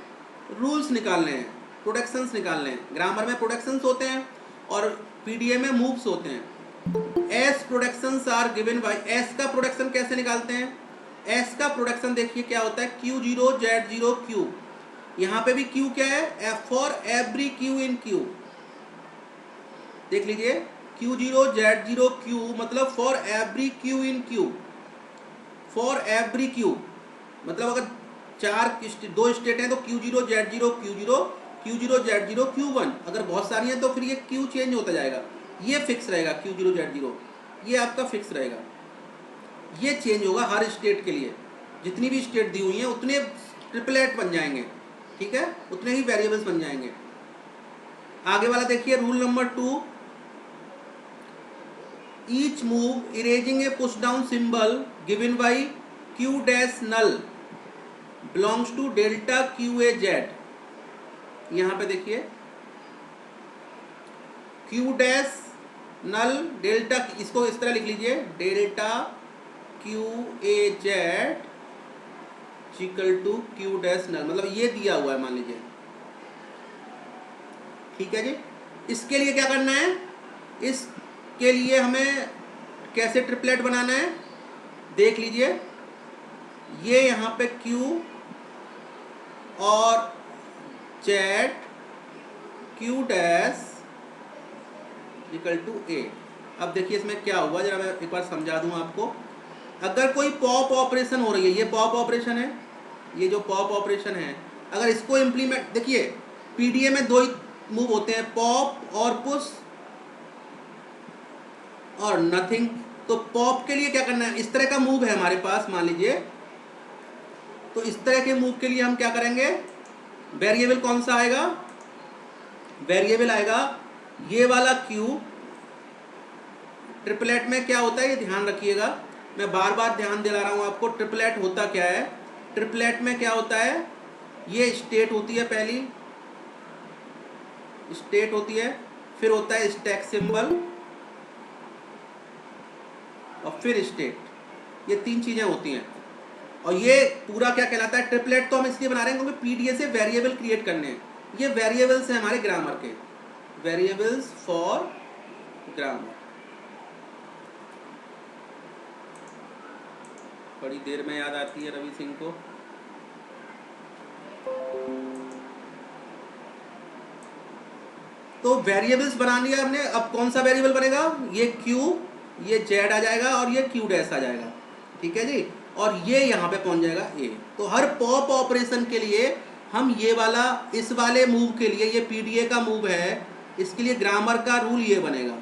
रूल्स निकालने हैं, प्रोडक्शंस निकालने हैं। ग्रामर में प्रोडक्शंस होते हैं और पीडीए में मूव्स होते हैं। S productions are given by, S का प्रोडक्शन कैसे निकालते हैं? एस का प्रोडक्शन देखिए क्या होता है, Q0 Z0 Q। यहाँ पे भी Q क्या है? For every Q in Q। देख लीजिए, Q0 Z0 Q मतलब for every Q in Q। For every Q मतलब अगर 2 स्टेट हैं तो Q0 Z0 Q0, Q0 Z0 Q1। अगर बहुत सारी हैं तो फिर ये Q चेंज होता जाएगा। ये फिक्स रहेगा Q0 Z0, ये आपका फिक्स रहेगा। ये चेंज होगा हर स्टेट के लिए। जितनी भी स्टेट दी हुई हैं उतने ट्रिपलेट बन जाएंगे, ठीक है, उतने ही वेरिएबल्स बन जाएंगे। आगे वाला देखिए, rule number 2, each move erasing a push down symbol given by Q dash null belongs to delta QA Z। यहाँ पे देखिए, Q डैश नल डेल्टा, इसको इस तरह लिख लीजिए, delta QA Z equal to Q dash null, मतलब ये दिया हुआ है मान लीजिए, ठीक है जी। इसके लिए क्या करना है? इसके लिए हमें कैसे ट्रिपलेट बनाना है देख लीजिए। ये यहाँ पे Q और Z Q dash equal to A। अब देखिए इसमें क्या हुआ, जरा मैं एक बार समझा दूँ आपको। अगर कोई पॉप ऑपरेशन हो रही है, ये पॉप ऑपरेशन है, ये जो पॉप ऑपरेशन है, अगर इसको इम्प्लीमेंट, देखिए पीडीए में 2 ही मूव होते हैं, पॉप और पुश और नथिंग। तो पॉप के लिए क्या करना है? इस तरह का मूव है हमारे पास मान लीजिए, तो इस तरह के मूव के लिए हम क्या करेंगे? वेरिएबल कौन सा आएगा? वेरिएबल आएगा ये वाला Q। ट्रिपलेट में क्या होता है ये ध्यान रखिएगा, मैं बार बार ध्यान दिला रहा हूँ आपको। ट्रिपलेट होता क्या है? ट्रिपलेट में क्या होता है? ये स्टेट होती है, पहली स्टेट होती है, फिर होता है स्टैक सिंबल और फिर स्टेट। ये 3 चीजें होती हैं। और ये पूरा क्या कहलाता है, ट्रिपलेट तो हम इसलिए बना रहे हैं क्योंकि पीडीए से वेरिएबल क्रिएट करने हैं। ये वेरिएबल्स हैं हमारे ग्रामर के, वेरिएबल्स फॉर ग्रामर। बड़ी देर में याद आती है रवि सिंह को। तो वेरिएबल्स बना लिया हमने। अब कौन सा वेरिएबल बनेगा, ये क्यू, ये जेड आ जाएगा और ये क्यू डैश आ जाएगा, ठीक है जी। और ये यहाँ पे पहुंच जाएगा ए। तो हर पॉप ऑपरेशन के लिए हम ये वाला, इस वाले मूव के लिए, ये पीडीए का मूव है, इसके लिए ग्रामर का रूल ये बनेगा।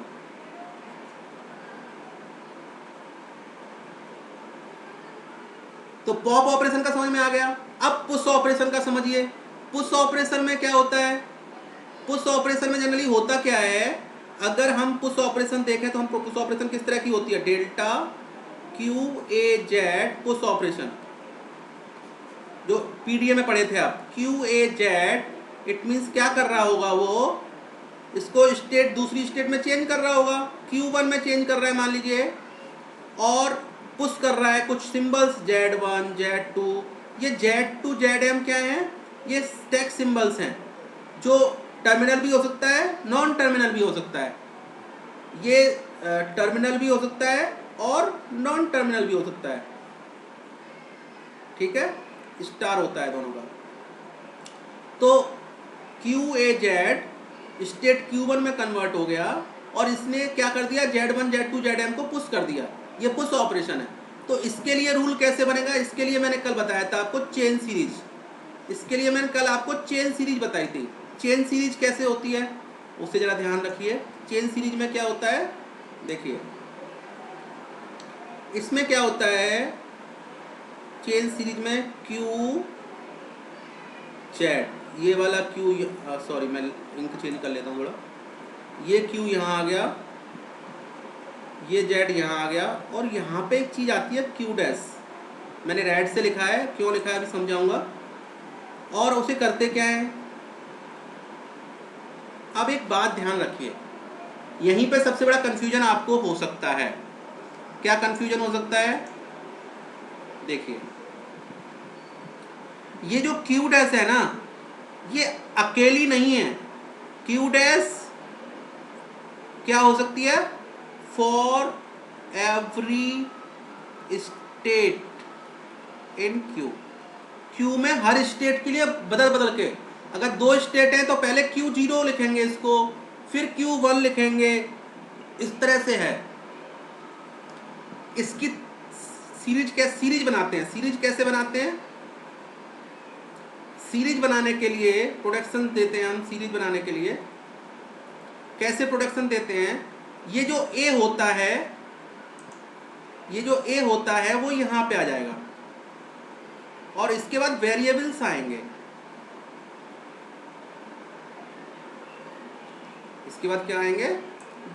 तो पॉप ऑपरेशन का समझ में आ गया। अब पुश ऑपरेशन का समझिए। पुश ऑपरेशन में क्या होता है, पुश ऑपरेशन में जनरली होता क्या है, अगर हम पुश ऑपरेशन देखें तो हम पुश ऑपरेशन किस तरह की होती है, डेल्टा क्यू ए जेड पुश ऑपरेशन, जो पीडीए में पढ़े थे आप, Q A Z. It means क्या कर रहा होगा वो, इसको स्टेट दूसरी स्टेट में चेंज कर रहा होगा, Q1 में चेंज कर रहा है मान लीजिए, और पुश कर रहा है कुछ सिंबल्स Z1 Z2। ये Z2 ZM क्या है, ये स्टैक सिंबल्स हैं, जो टर्मिनल भी हो सकता है, नॉन टर्मिनल भी हो सकता है। ये टर्मिनल भी हो सकता है और नॉन टर्मिनल भी हो सकता है, ठीक है, स्टार होता है दोनों का। तो QAZ स्टेट Q1 में कन्वर्ट हो गया और इसने क्या कर दिया, Z1 Z2 ZM को पुश कर दिया। ये पुश ऑपरेशन है। तो इसके लिए रूल कैसे बनेगा, इसके लिए मैंने कल बताया था आपको चेन सीरीज। इसके लिए मैंने कल आपको चेन सीरीज बताई थी। चेन सीरीज कैसे होती है उससे जरा ध्यान रखिए। चेन सीरीज में क्या होता है, देखिए इसमें क्या होता है, चेन सीरीज में क्यू जेड, ये वाला क्यू, सॉरी मैं इंक चेंज कर लेता हूँ थोड़ा, ये क्यू यहाँ आ गया, ये जेड यहाँ आ गया, और यहाँ पे एक चीज़ आती है क्यू डैश। मैंने रेड से लिखा है, क्यों लिखा है अभी समझाऊंगा। और उसे करते क्या है, अब एक बात ध्यान रखिए, यहीं पे सबसे बड़ा कंफ्यूजन आपको हो सकता है। क्या कंफ्यूजन हो सकता है, देखिए ये जो क्यू डैश है ना, ये अकेली नहीं है। क्यू डैश क्या हो सकती है, for every state in Q. Q में हर स्टेट के लिए बदल बदल के, अगर 2 स्टेट हैं तो पहले Q0 लिखेंगे इसको, फिर Q1 लिखेंगे, इस तरह से है। इसकी सीरीज बनाते हैं। सीरीज कैसे बनाते हैं, सीरीज बनाने के लिए प्रोडक्शन देते हैं हम। सीरीज बनाने के लिए कैसे प्रोडक्शन देते हैं, ये जो ए होता है, ये जो ए होता है वो यहाँ पे आ जाएगा, और इसके बाद वेरिएबल्स आएंगे। इसके बाद क्या आएंगे,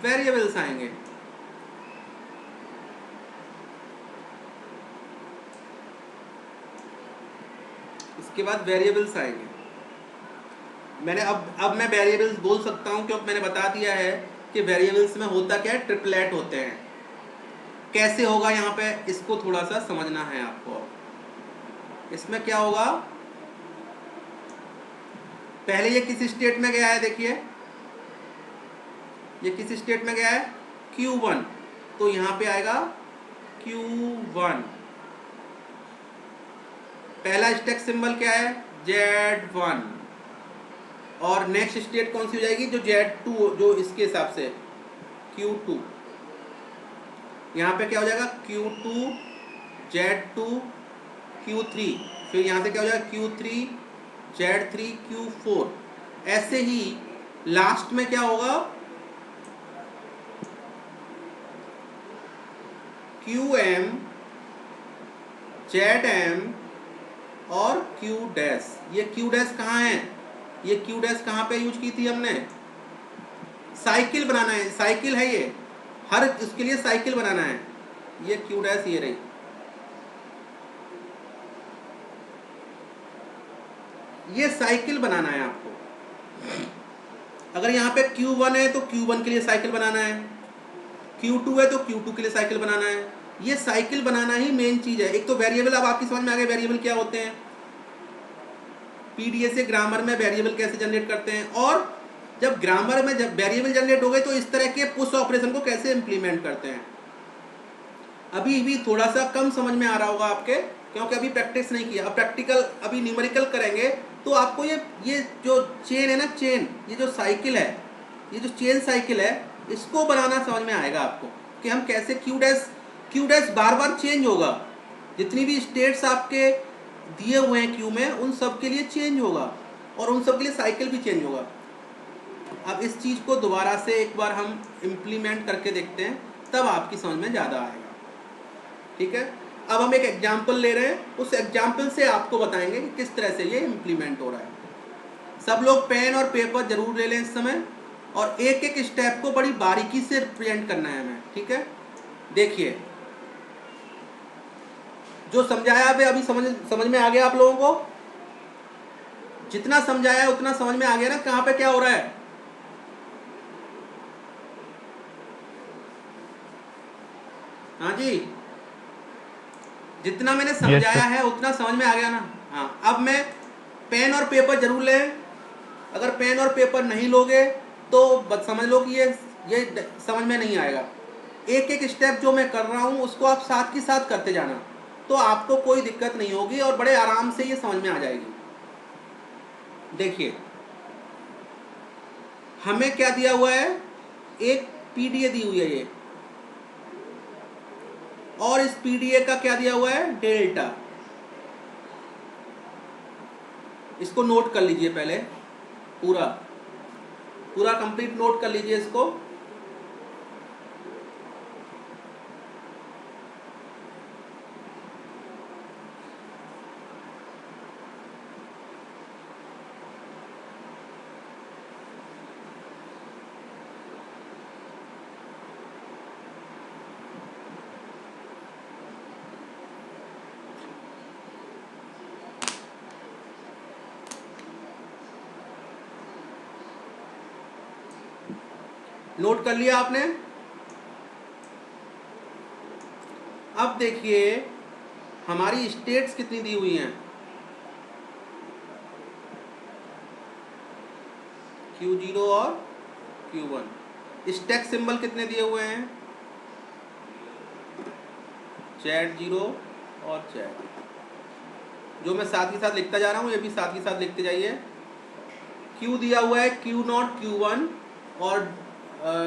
वेरिएबल्स आएंगे। इसके बाद वेरिएबल्स आएंगे। मैंने अब मैं वेरिएबल्स बोल सकता हूं क्योंकि मैंने बता दिया है कि वेरिएबल्स में होता क्या है, ट्रिपलेट होते हैं। कैसे होगा यहाँ पे, इसको थोड़ा सा समझना है आपको। इसमें क्या होगा, पहले ये किस स्टेट में गया है, देखिए ये किस स्टेट में गया है, Q1, तो यहाँ पे आएगा Q1। पहला स्टैक सिंबल क्या है, Z1, और नेक्स्ट स्टेट कौन सी हो जाएगी, जो Z2, जो इसके हिसाब से Q2। यहाँ पे क्या हो जाएगा, Q2 Z2 Q3, फिर यहाँ से क्या हो जाएगा Q3 Z3 Q4। ऐसे ही लास्ट में क्या होगा, QM ZM और Q डैश। ये Q डैश कहाँ है, ये Q डैश कहाँ पे यूज की थी हमने, साइकिल बनाना है, साइकिल है ये, हर इसके लिए साइकिल बनाना है। ये Q डैश ये रही, ये साइकिल बनाना है आपको। अगर यहाँ पे Q1 है तो Q1 के लिए साइकिल बनाना है, Q2 है तो Q2 के लिए साइकिल बनाना है। ये साइकिल बनाना ही मेन चीज है। एक तो वेरिएबल, अब आपकी समझ में आ गया वेरिएबल क्या होते हैं, पीडीए से ग्रामर में वेरिएबल कैसे जनरेट करते हैं, और जब ग्रामर में जब वेरिएबल जनरेट हो गए तो इस तरह के पुश ऑपरेशन को कैसे इंप्लीमेंट करते हैं। अभी भी थोड़ा सा कम समझ में आ रहा होगा आपके, क्योंकि अभी प्रैक्टिस नहीं किया। अब प्रैक्टिकल, अभी न्यूमेरिकल करेंगे तो आपको ये जो चेन है ना, चेन, ये जो साइकिल है, ये जो चेन साइकिल है, इसको बनाना समझ में आएगा आपको कि हम कैसे क्यू डैश बार बार चेंज होगा। जितनी भी स्टेट्स आपके दिए हुए हैं क्यू में, उन सब के लिए चेंज होगा और उन सब के लिए साइकिल भी चेंज होगा। अब इस चीज़ को दोबारा से एक बार हम इम्प्लीमेंट करके देखते हैं, तब आपकी समझ में ज़्यादा आएगा। ठीक है, अब हम एक एग्जाम्पल ले रहे हैं, उस एग्जाम्पल से आपको बताएंगे कि किस तरह से ये इम्प्लीमेंट हो रहा है। सब लोग पेन और पेपर जरूर ले लें इस समय, और एक एक स्टेप को बड़ी बारीकी से रिप्रेजेंट करना है हमें। ठीक है, देखिए जो समझाया है अभी समझ में आ गया आप लोगों को? जितना समझाया है उतना समझ में आ गया ना, कहाँ पे क्या हो रहा है? हाँ जी, जितना मैंने समझाया है उतना समझ में आ गया ना? हाँ, अब मैं पेन और पेपर जरूर लें। अगर पेन और पेपर नहीं लोगे तो समझ लो कि ये समझ में नहीं आएगा। एक एक स्टेप जो मैं कर रहा हूँ उसको आप साथ के साथ करते जाना, तो आपको कोई दिक्कत नहीं होगी और बड़े आराम से ये समझ में आ जाएगी। देखिए हमें क्या दिया हुआ है, एक पीडीए दी हुई है ये, और इस पीडीए का क्या दिया हुआ है, डेल्टा। इसको नोट कर लीजिए पहले, पूरा पूरा कंप्लीट नोट कर लीजिए इसको। नोट कर लिया आपने? अब देखिए हमारी स्टेट्स कितनी दी हुई हैं, Q0 और Q1। स्टैक सिंबल कितने दिए हुए हैं, Z0 और Z। जो मैं साथ ही साथ लिखता जा रहा हूँ ये भी साथ ही साथ लिखते जाइए। Q दिया हुआ है Q0 Q1, और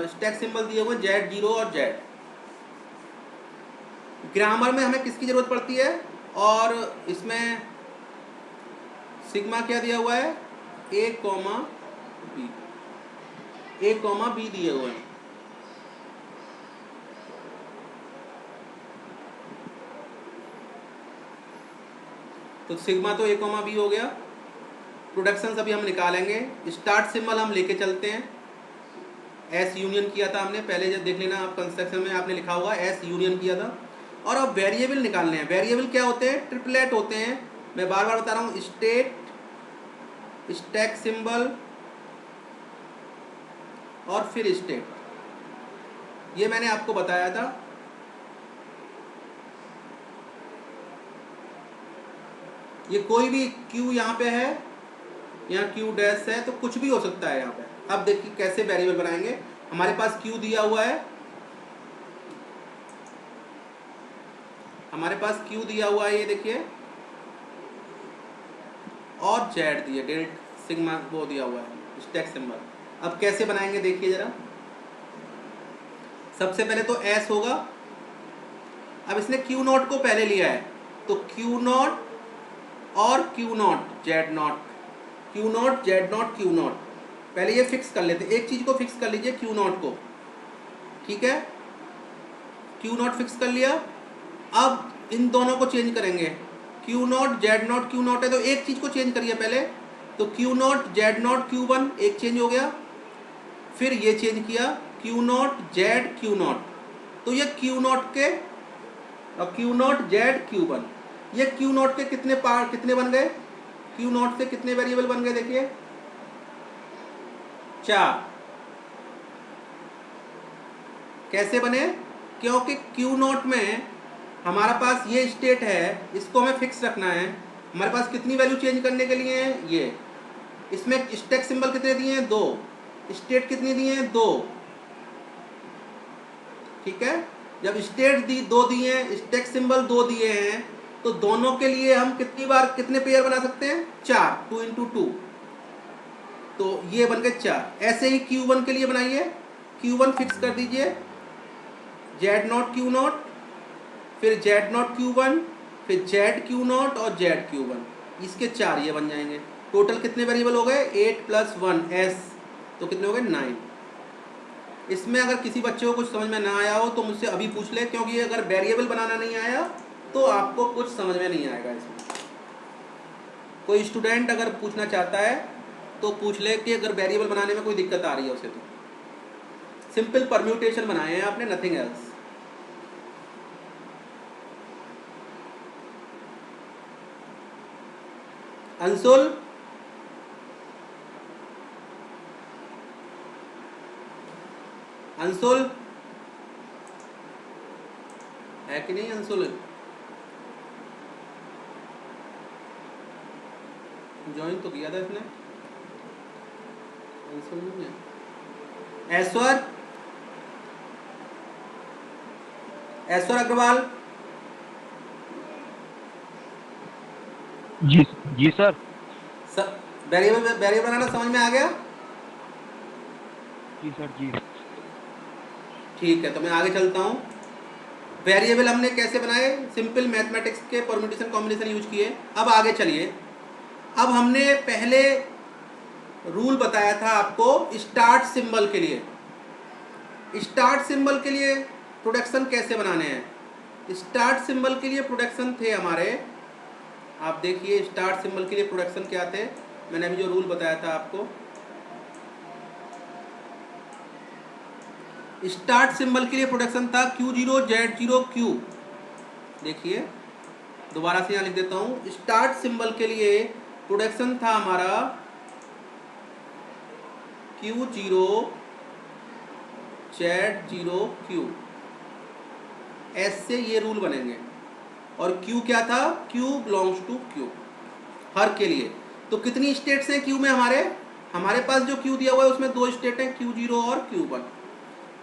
स्टैक सिंबल दिए हुए Z0 और Z। ग्रामर में हमें किसकी जरूरत पड़ती है, और इसमें सिग्मा क्या दिया हुआ है, A, B, A, B दिए हुए हैं। तो सिग्मा तो A, B हो गया। प्रोडक्शन अभी हम निकालेंगे। स्टार्ट सिंबल हम लेके चलते हैं, एस यूनियन किया था हमने पहले, जब देख लेना आप कंस्ट्रक्शन में आपने लिखा हुआ एस यूनियन किया था। और अब वेरिएबल निकालने हैं। वेरिएबल क्या होते हैं, ट्रिपलेट होते हैं। मैं बार बार बता रहा हूँ, स्टेट, स्टैक सिंबल और फिर स्टेट। ये मैंने आपको बताया था। ये कोई भी क्यू यहाँ पे है, यहाँ क्यू डैश है, तो कुछ भी हो सकता है यहाँ पे। अब देखिए कैसे वेरिएबल बनाएंगे। हमारे पास क्यू दिया हुआ है, हमारे पास क्यू दिया हुआ है, ये देखिए, और जेड दिया, डेल्ट सिग्मा वो दिया हुआ है, स्टैक सिंबल। अब कैसे बनाएंगे देखिए जरा। सबसे पहले तो एस होगा। अब इसने क्यू नॉट को पहले लिया है, तो क्यू नॉट और Q not Z not, Q not Z not Q not. पहले ये फिक्स कर लेते, एक चीज को फिक्स कर लीजिए, क्यू नॉट को। ठीक है, क्यू नॉट फिक्स कर लिया। अब इन दोनों को चेंज करेंगे, Q not Z not Q not है, तो एक चीज को चेंज करिए पहले। तो Q not Z not Q1 एक चेंज हो गया। फिर ये चेंज किया Q not Z Q not, तो ये क्यू नॉट के, और क्यू नॉट जेड Q1, ये क्यू नॉट के कितने पार्ट, कितने बन गए, क्यू नॉट से कितने वेरिएबल बन गए देखिए, 4। कैसे बने, क्योंकि क्यू नॉट में हमारा पास ये स्टेट है, इसको हमें फिक्स रखना है। हमारे पास कितनी वैल्यू चेंज करने के लिए है ये, इसमें स्टैक सिंबल कितने दिए हैं 2, स्टेट कितनी दिए हैं 2, ठीक है। जब स्टेट 2 दिए हैं, स्टैक सिंबल 2 दिए हैं, तो दोनों के लिए हम कितनी बार कितने पेयर बना सकते हैं 4, 2 इंटू 2, तो ये बन गए 4। ऐसे ही Q1 के लिए बनाइए, Q1 फिक्स कर दीजिए Z0 Q0, फिर Z0 Q1, फिर Z Q0 और Z Q1, इसके 4 ये बन जाएंगे। टोटल कितने वेरिएबल हो गए 8 + 1 S, तो कितने हो गए 9। इसमें अगर किसी बच्चे को कुछ समझ में ना आया हो तो मुझसे अभी पूछ ले, क्योंकि अगर वेरिएबल बनाना नहीं आया तो आपको कुछ समझ में नहीं आएगा। इसमें कोई स्टूडेंट अगर पूछना चाहता है तो पूछ ले कि अगर वेरिएबल बनाने में कोई दिक्कत आ रही है उसे, तो सिंपल परम्यूटेशन बनाए हैं आपने, नथिंग एल्स। अंशुल, अंशुल है कि नहीं? अंशुल ज्वाइन तो किया था इसने, अंशुल नहीं है। ऐश्वर, ऐश्वर अग्रवाल, जी सर। वेरिएबल बनाना समझ में आ गया? जी सर जी। ठीक है, तो मैं आगे चलता हूँ। वेरिएबल हमने कैसे बनाए, सिंपल मैथमेटिक्स के परम्यूटेशन कॉम्बिनेशन यूज किए। अब आगे चलिए, अब हमने पहले रूल बताया था आपको स्टार्ट सिंबल के लिए। स्टार्ट सिंबल के लिए प्रोडक्शन कैसे बनाने हैं। स्टार्ट सिंबल के लिए प्रोडक्शन थे हमारे, आप देखिए स्टार्ट सिंबल के लिए प्रोडक्शन क्या थे, मैंने अभी जो रूल बताया था आपको। स्टार्ट सिंबल के लिए प्रोडक्शन था Q0 Z0 Q। देखिए दोबारा से यहाँ लिख देता हूँ, स्टार्ट सिंबल के लिए प्रोडक्शन था हमारा Q0 Z0 Q। ऐसे ये रूल बनेंगे। और Q क्या था, Q बिलोंग्स टू Q हर के लिए। तो कितनी स्टेट्स हैं Q में हमारे पास जो Q दिया हुआ है उसमें 2 स्टेट हैं, Q0 और Q1।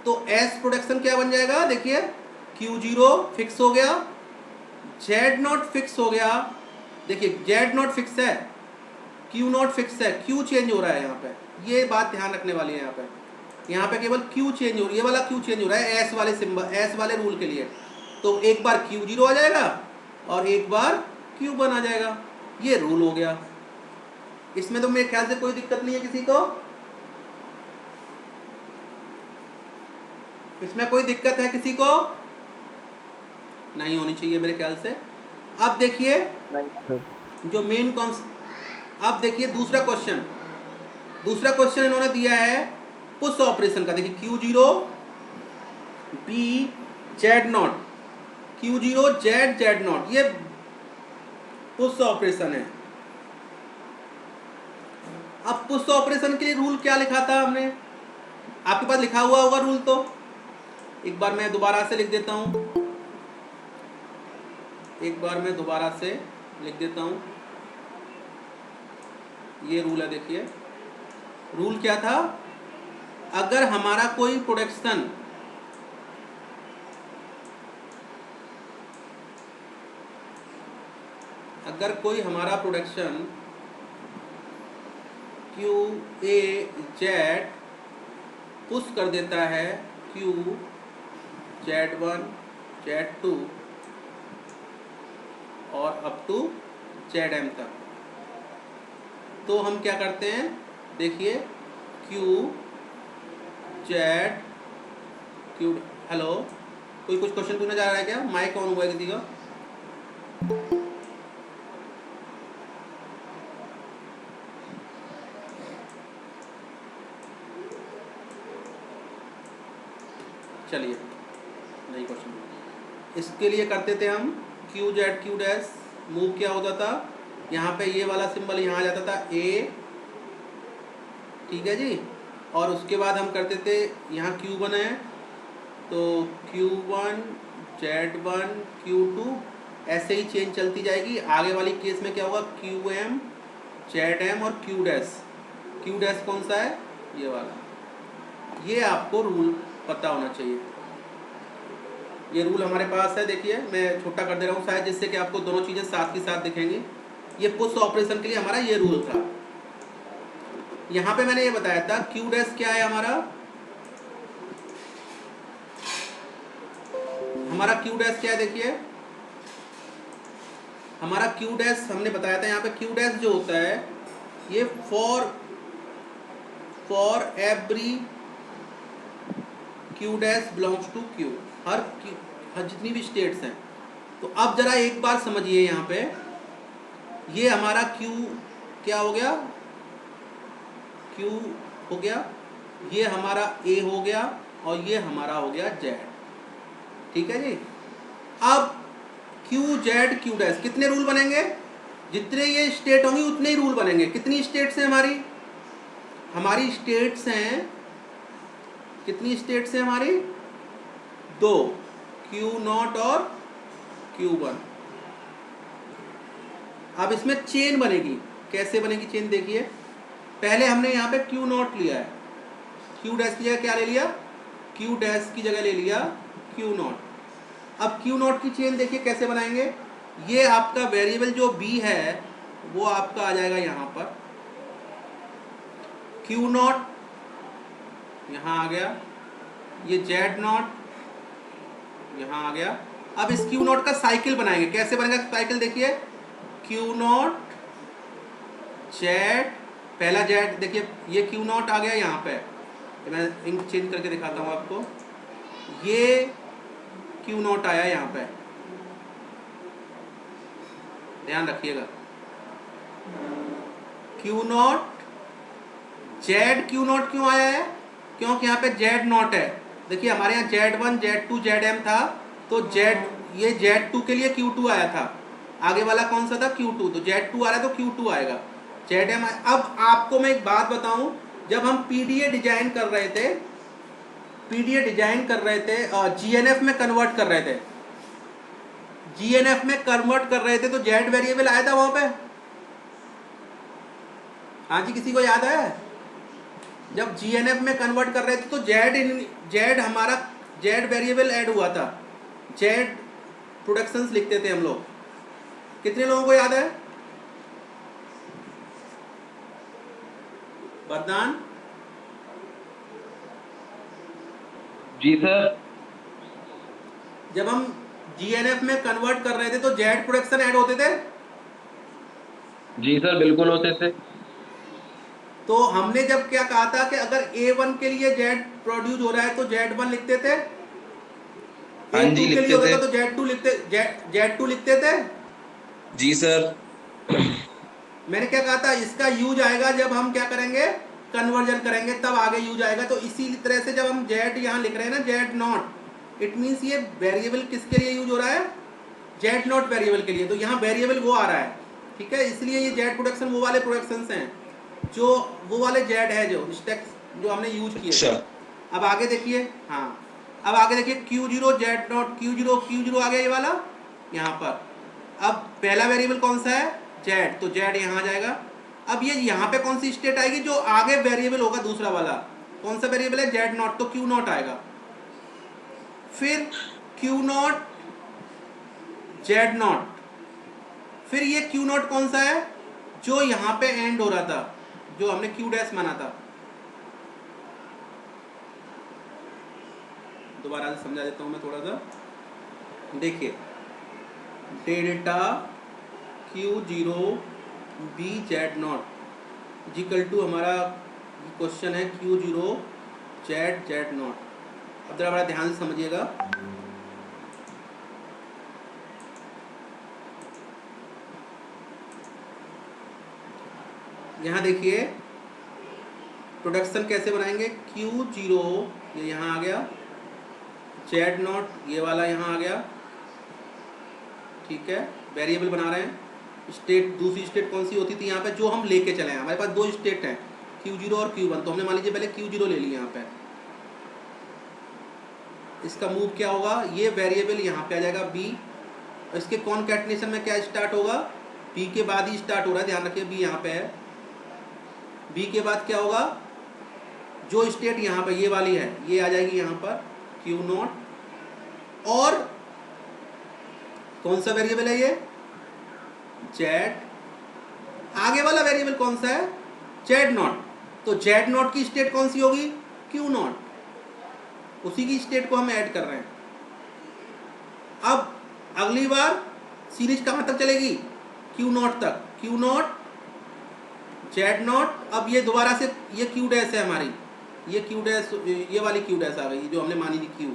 तो S प्रोडक्शन क्या बन जाएगा, देखिए Q0 फिक्स हो गया, Z0 फिक्स हो गया, देखिए Z0 फिक्स है, Q0 फिक्स है, Q चेंज हो रहा है यहाँ पे, ये बात ध्यान रखने वाली है। यहाँ पे केवल Q चेंज हो रही है, ये वाला Q चेंज हो रहा है S वाले सिंबल, S वाले रूल के लिए। तो एक बार Q0 आ जाएगा और एक बार Q1 आ जाएगा, ये रूल हो गया। इसमें तो मेरे ख्याल से कोई दिक्कत नहीं है किसी को, इसमें कोई दिक्कत है किसी को? नहीं होनी चाहिए मेरे ख्याल से। अब देखिए जो मेन कॉन्सेप्ट, अब देखिए दूसरा क्वेश्चन इन्होंने दिया है पुश ऑपरेशन का। देखिए Q0 B Z0, Q0 Z Z0, ये पुश ऑपरेशन है। अब पुश ऑपरेशन के लिए रूल क्या लिखा था हमने, आपके पास लिखा हुआ होगा रूल, तो एक बार मैं दोबारा से लिख देता हूं, ये रूल है। देखिए रूल क्या था, अगर हमारा कोई production Q A Z push कर देता है Q Z1 Z2 और अप टू Zm तक, तो हम क्या करते हैं, देखिए Q Z Q। हेलो, कोई कुछ क्वेश्चन पूछना चाह रहा है क्या? माइक ऑन हुआ है किसी का? चलिए नहीं क्वेश्चन। इसके लिए करते थे हम Q Z Q dash, move क्या होता था, यहाँ पे ये वाला सिंबल यहाँ आ जाता था A, ठीक है जी। और उसके बाद हम करते थे, यहाँ Q1 है तो Q1 Z1 Q2, ऐसे ही चेन चलती जाएगी। आगे वाली केस में क्या होगा, QM ZM और Q डैश। Q डैश कौन सा है, ये वाला। ये आपको रूल पता होना चाहिए। ये रूल हमारे पास है, देखिए मैं छोटा कर दे रहा हूँ शायद, जिससे कि आपको दोनों चीज़ें साथ के साथ दिखेंगी। ये पुश ऑपरेशन के लिए हमारा ये रूल था। यहाँ पे मैंने ये बताया था Q डैश क्या है हमारा Q डैश क्या है, देखिए हमारा Q डैश हमने बताया था। यहाँ पे Q डैश जो होता है ये for every Q dash belongs to Q, हर जितनी भी स्टेट्स हैं। तो अब जरा एक बार समझिए, यहाँ पे ये हमारा Q क्या हो गया, Q हो गया, ये हमारा A हो गया और ये हमारा हो गया Z। ठीक है जी। अब Q Z Q डैश कितने रूल बनेंगे, जितने ये स्टेट होंगी उतने ही रूल बनेंगे। कितनी स्टेट्स हैं हमारी स्टेट्स हैं, कितनी स्टेट्स हैं हमारी, 2, Q0 और Q1। अब इसमें चेन बनेगी, कैसे बनेगी चेन, देखिए पहले हमने यहाँ पे Q0 लिया है, Q डैश की जगह क्या ले लिया, Q डैश की जगह ले लिया Q0। अब Q0 की चेन देखिए कैसे बनाएंगे। ये आपका वेरिएबल जो B है वो आपका आ जाएगा यहाँ पर, Q0 यहाँ आ गया, ये Z0 यहाँ आ गया। अब इस Q0 का साइकिल बनाएंगे, कैसे बनेगा साइकिल, देखिए Q0 Z, पहला Z, देखिए ये Q0 आ गया यहाँ पे, मैं इंक चेंज करके दिखाता हूँ आपको। ये Q0 आया यहाँ पे, ध्यान रखिएगा, Q0 Z Q0 क्यों आया है, क्योंकि यहाँ पे Z0 है। देखिए हमारे यहाँ Z1 Z2 ZM था, तो ये Z2 के लिए Q2 आया था, आगे वाला कौन सा था Q2, तो Z2 आ रहा है तो Q2 आएगा, ZM। अब आपको मैं एक बात बताऊं, जब हम PDA डिजाइन कर रहे थे, GNF में कन्वर्ट कर रहे थे, तो Z वेरिएबल आया था वहां पे, हाँ जी किसी को याद है, जब GNF में कन्वर्ट कर रहे थे तो Z हमारा Z वेरिएबल ऐड हुआ था, Z प्रोडक्शंस लिखते थे हम लोग। कितने लोगों को याद है, वरदान? जी सर। जब हम GNF में कन्वर्ट कर रहे थे तो Z प्रोडक्शन ऐड होते थे। जी सर बिल्कुल होते थे। तो हमने जब क्या कहा था कि अगर A1 के लिए Z प्रोड्यूस हो रहा है तो Z1 लिखते थे, हाँ A2 जी, के लिए लिखते होता थे। था तो Z2 लिखते थे। जी सर। मैंने क्या कहा था, इसका यूज आएगा जब हम क्या करेंगे, कन्वर्जन करेंगे, तब आगे यूज आएगा। तो इसी तरह से जब हम Z यहाँ लिख रहे हैं ना, Z0, इट मीन्स ये वेरिएबल किसके लिए यूज हो रहा है, Z0 वेरिएबल के लिए। तो यहाँ वेरिएबल वो आ रहा है, ठीक है, इसलिए ये Z प्रोडक्शन वो वाले प्रोडक्शंस हैं, जो वो वाले Z है जो स्टैक जो हमने यूज किए थे। अब आगे देखिए, हाँ अब आगे देखिए Q0 Z0 Q0 आ गया ये वाला यहाँ पर। अब पहला वेरिएबल कौन सा है, Z, तो Z यहाँ आ जाएगा। अब ये यहाँ पे कौन सी स्टेट आएगी, जो आगे वेरिएबल होगा दूसरा वाला, कौन सा वेरिएबल है, Z0, तो Q0 आएगा। फिर Q0 Z0, फिर ये Q0 कौन सा है, जो यहाँ पे एंड हो रहा था, जो हमने Q डैश माना था। दोबारा से समझा देता हूँ मैं थोड़ा सा, देखिए delta Q0 B Z0 equal to, हमारा क्वेश्चन है Q0 Z Z0। अब जरा बड़ा ध्यान से समझिएगा, यहाँ देखिए प्रोडक्शन कैसे बनाएंगे, Q0 ये यहाँ आ गया, Z0 ये वाला यहाँ आ गया, ठीक है, वेरिएबल बना रहे हैं। स्टेट, दूसरी स्टेट कौन सी होती थी यहाँ पे, जो हम लेके चले हैं, हमारे पास दो स्टेट हैं Q0 और Q1, तो हमने मान लीजिए पहले Q0 ले लिया यहाँ पे, इसका मूव क्या होगा, ये वेरिएबल यहाँ पे आ जाएगा बी, इसके कॉन्कैटिनेशन में क्या स्टार्ट होगा, बी के बाद ही स्टार्ट हो रहा है, ध्यान रखिए बी यहाँ पे है, बी के बाद क्या होगा, जो स्टेट यहाँ पे ये वाली है ये आ जाएगी यहाँ पर क्यू नॉट, और कौन सा वेरिएबल है ये, जेड, आगे वाला वेरिएबल कौन सा है, जेड नॉट, तो जेड नॉट की स्टेट कौन सी होगी, क्यू नॉट, उसी की स्टेट को हम ऐड कर रहे हैं। अब अगली बार सीरीज कहाँ तक चलेगी, क्यू नॉट तक, क्यू नॉट जेड नॉट, अब ये दोबारा से ये क्यू डैश है हमारी, ये क्यू डैश, ये वाली क्यू डैश आ गई जो हमने मानी थी क्यू,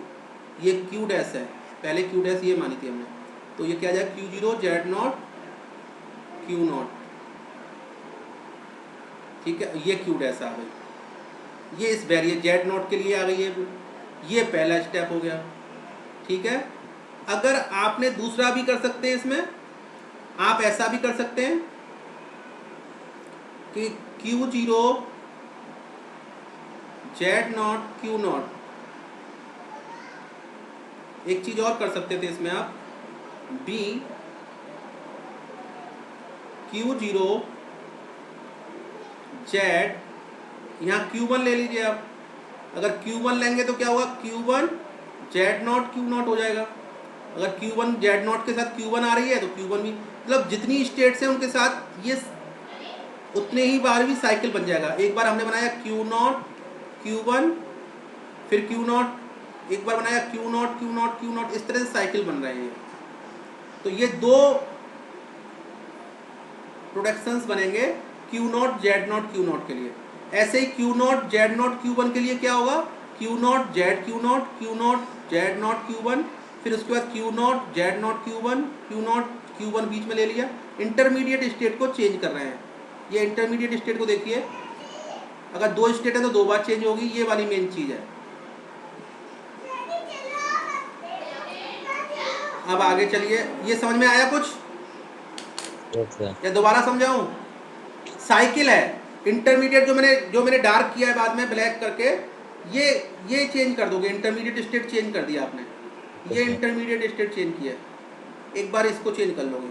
ये क्यू डैश है, पहले क्यू डैश ये मानी थी हमने, तो ये क्या जाएगा Q zero Z not Q not, ठीक है, ये क्यू डैश आ गई, ये इस वेरिएबल जेड नॉट के लिए आ गई है, ये पहला स्टेप हो गया, ठीक है। अगर आपने दूसरा भी कर सकते हैं, इसमें आप ऐसा भी कर सकते हैं कि Q zero Z not Q not, एक चीज और कर सकते थे इसमें आप, बी क्यू जीरो जेड, यहाँ क्यू वन ले लीजिए आप, अगर क्यू वन लेंगे तो क्या होगा, Q one Z not Q not हो जाएगा, अगर क्यू वन जेड नॉट के साथ क्यू वन आ रही है तो क्यू वन भी, मतलब जितनी स्टेट्स हैं उनके साथ ये उतने ही बार भी साइकिल बन जाएगा। एक बार हमने बनाया क्यू नॉट क्यू वन, फिर क्यू नॉट, एक बार बनाया Q not Q not Q not, इस तरह से साइकिल बन रहे हैं। तो ये दो प्रोडक्शंस बनेंगे Q not Z not Q not के लिए। ऐसे ही Q not Z not Q one के लिए क्या होगा, Q not Z Q not Z not Q one, फिर उसके बाद Q not Z not Q one, Q not Q one बीच में ले लिया, इंटरमीडिएट स्टेट को चेंज कर रहे हैं। ये इंटरमीडिएट स्टेट को देखिए, अगर दो स्टेट है तो दो बार चेंज होगी, ये वाली मेन चीज है। अब आगे चलिए, ये समझ में आया कुछ या दोबारा समझाऊं, साइकिल है, इंटरमीडिएट जो मैंने डार्क किया है बाद में ब्लैक करके, ये चेंज कर दोगे, इंटरमीडिएट स्टेट चेंज कर दिया आपने, ये इंटरमीडिएट स्टेट चेंज किया, एक बार इसको चेंज कर लोगे,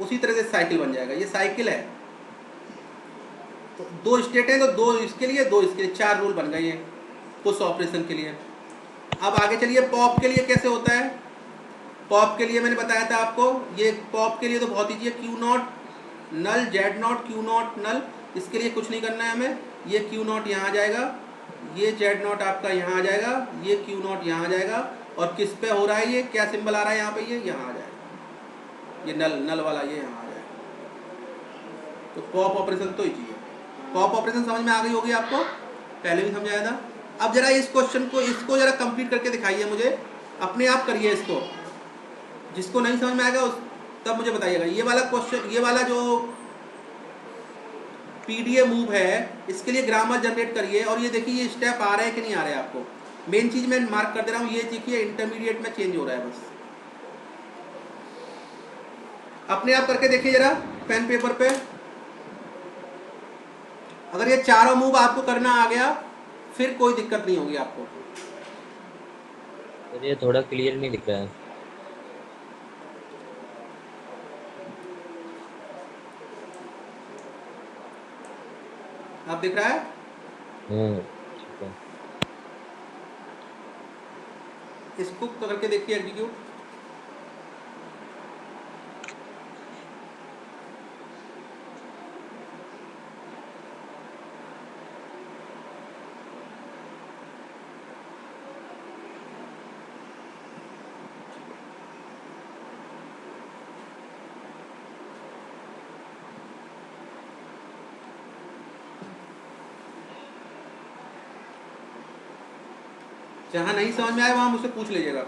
उसी तरह से साइकिल बन जाएगा। ये साइकिल है, तो दो स्टेट हैं तो दो इसके लिए दो इसके लिए, चार रूल बन गए ये पुश ऑपरेशन के लिए। अब आगे चलिए, पॉप के लिए कैसे होता है। पॉप के लिए मैंने बताया था आपको, ये पॉप के लिए तो बहुत ईजी है, Q not null Z not Q not null, इसके लिए कुछ नहीं करना है हमें, ये क्यू नॉट यहाँ आ जाएगा, ये जेड नॉट आपका यहाँ आ जाएगा, ये क्यू नॉट यहाँ आ जाएगा, और किस पे हो रहा है, ये क्या सिंबल आ रहा है यहाँ पे, ये यहाँ आ जाएगा, ये नल वाला ये यहाँ आ जाएगा। तो पॉप ऑपरेशन तो ईजी है। पॉप ऑपरेशन समझ में आ गई होगी आपको, पहले भी समझाया था। अब जरा इस क्वेश्चन को, इसको जरा कंप्लीट करके दिखाइए मुझे, अपने आप करिए इसको, जिसको नहीं समझ में आएगा उस तब मुझे बताइएगा। ये वाला क्वेश्चन, ये वाला जो पीडीए मूव है, इसके लिए ग्रामर जनरेट करिए, और ये देखिए ये स्टेप आ रहे हैं कि नहीं आ रहे हैं आपको। मेन चीज मैं मार्क कर दे रहा हूँ, ये देखिए इंटरमीडिएट में चेंज हो रहा है, बस अपने आप करके देखिए जरा पेन पेपर पे। अगर ये चारों मूव आपको करना आ गया फिर कोई दिक्कत नहीं होगी आपको। ये थोड़ा क्लियर नहीं दिख रहा है। आप दिख रहा है, ठीक है। इसको करके देखिए एग्जीक्यूट। जहां नहीं समझ में आए वहां मुझसे पूछ लीजिएगा।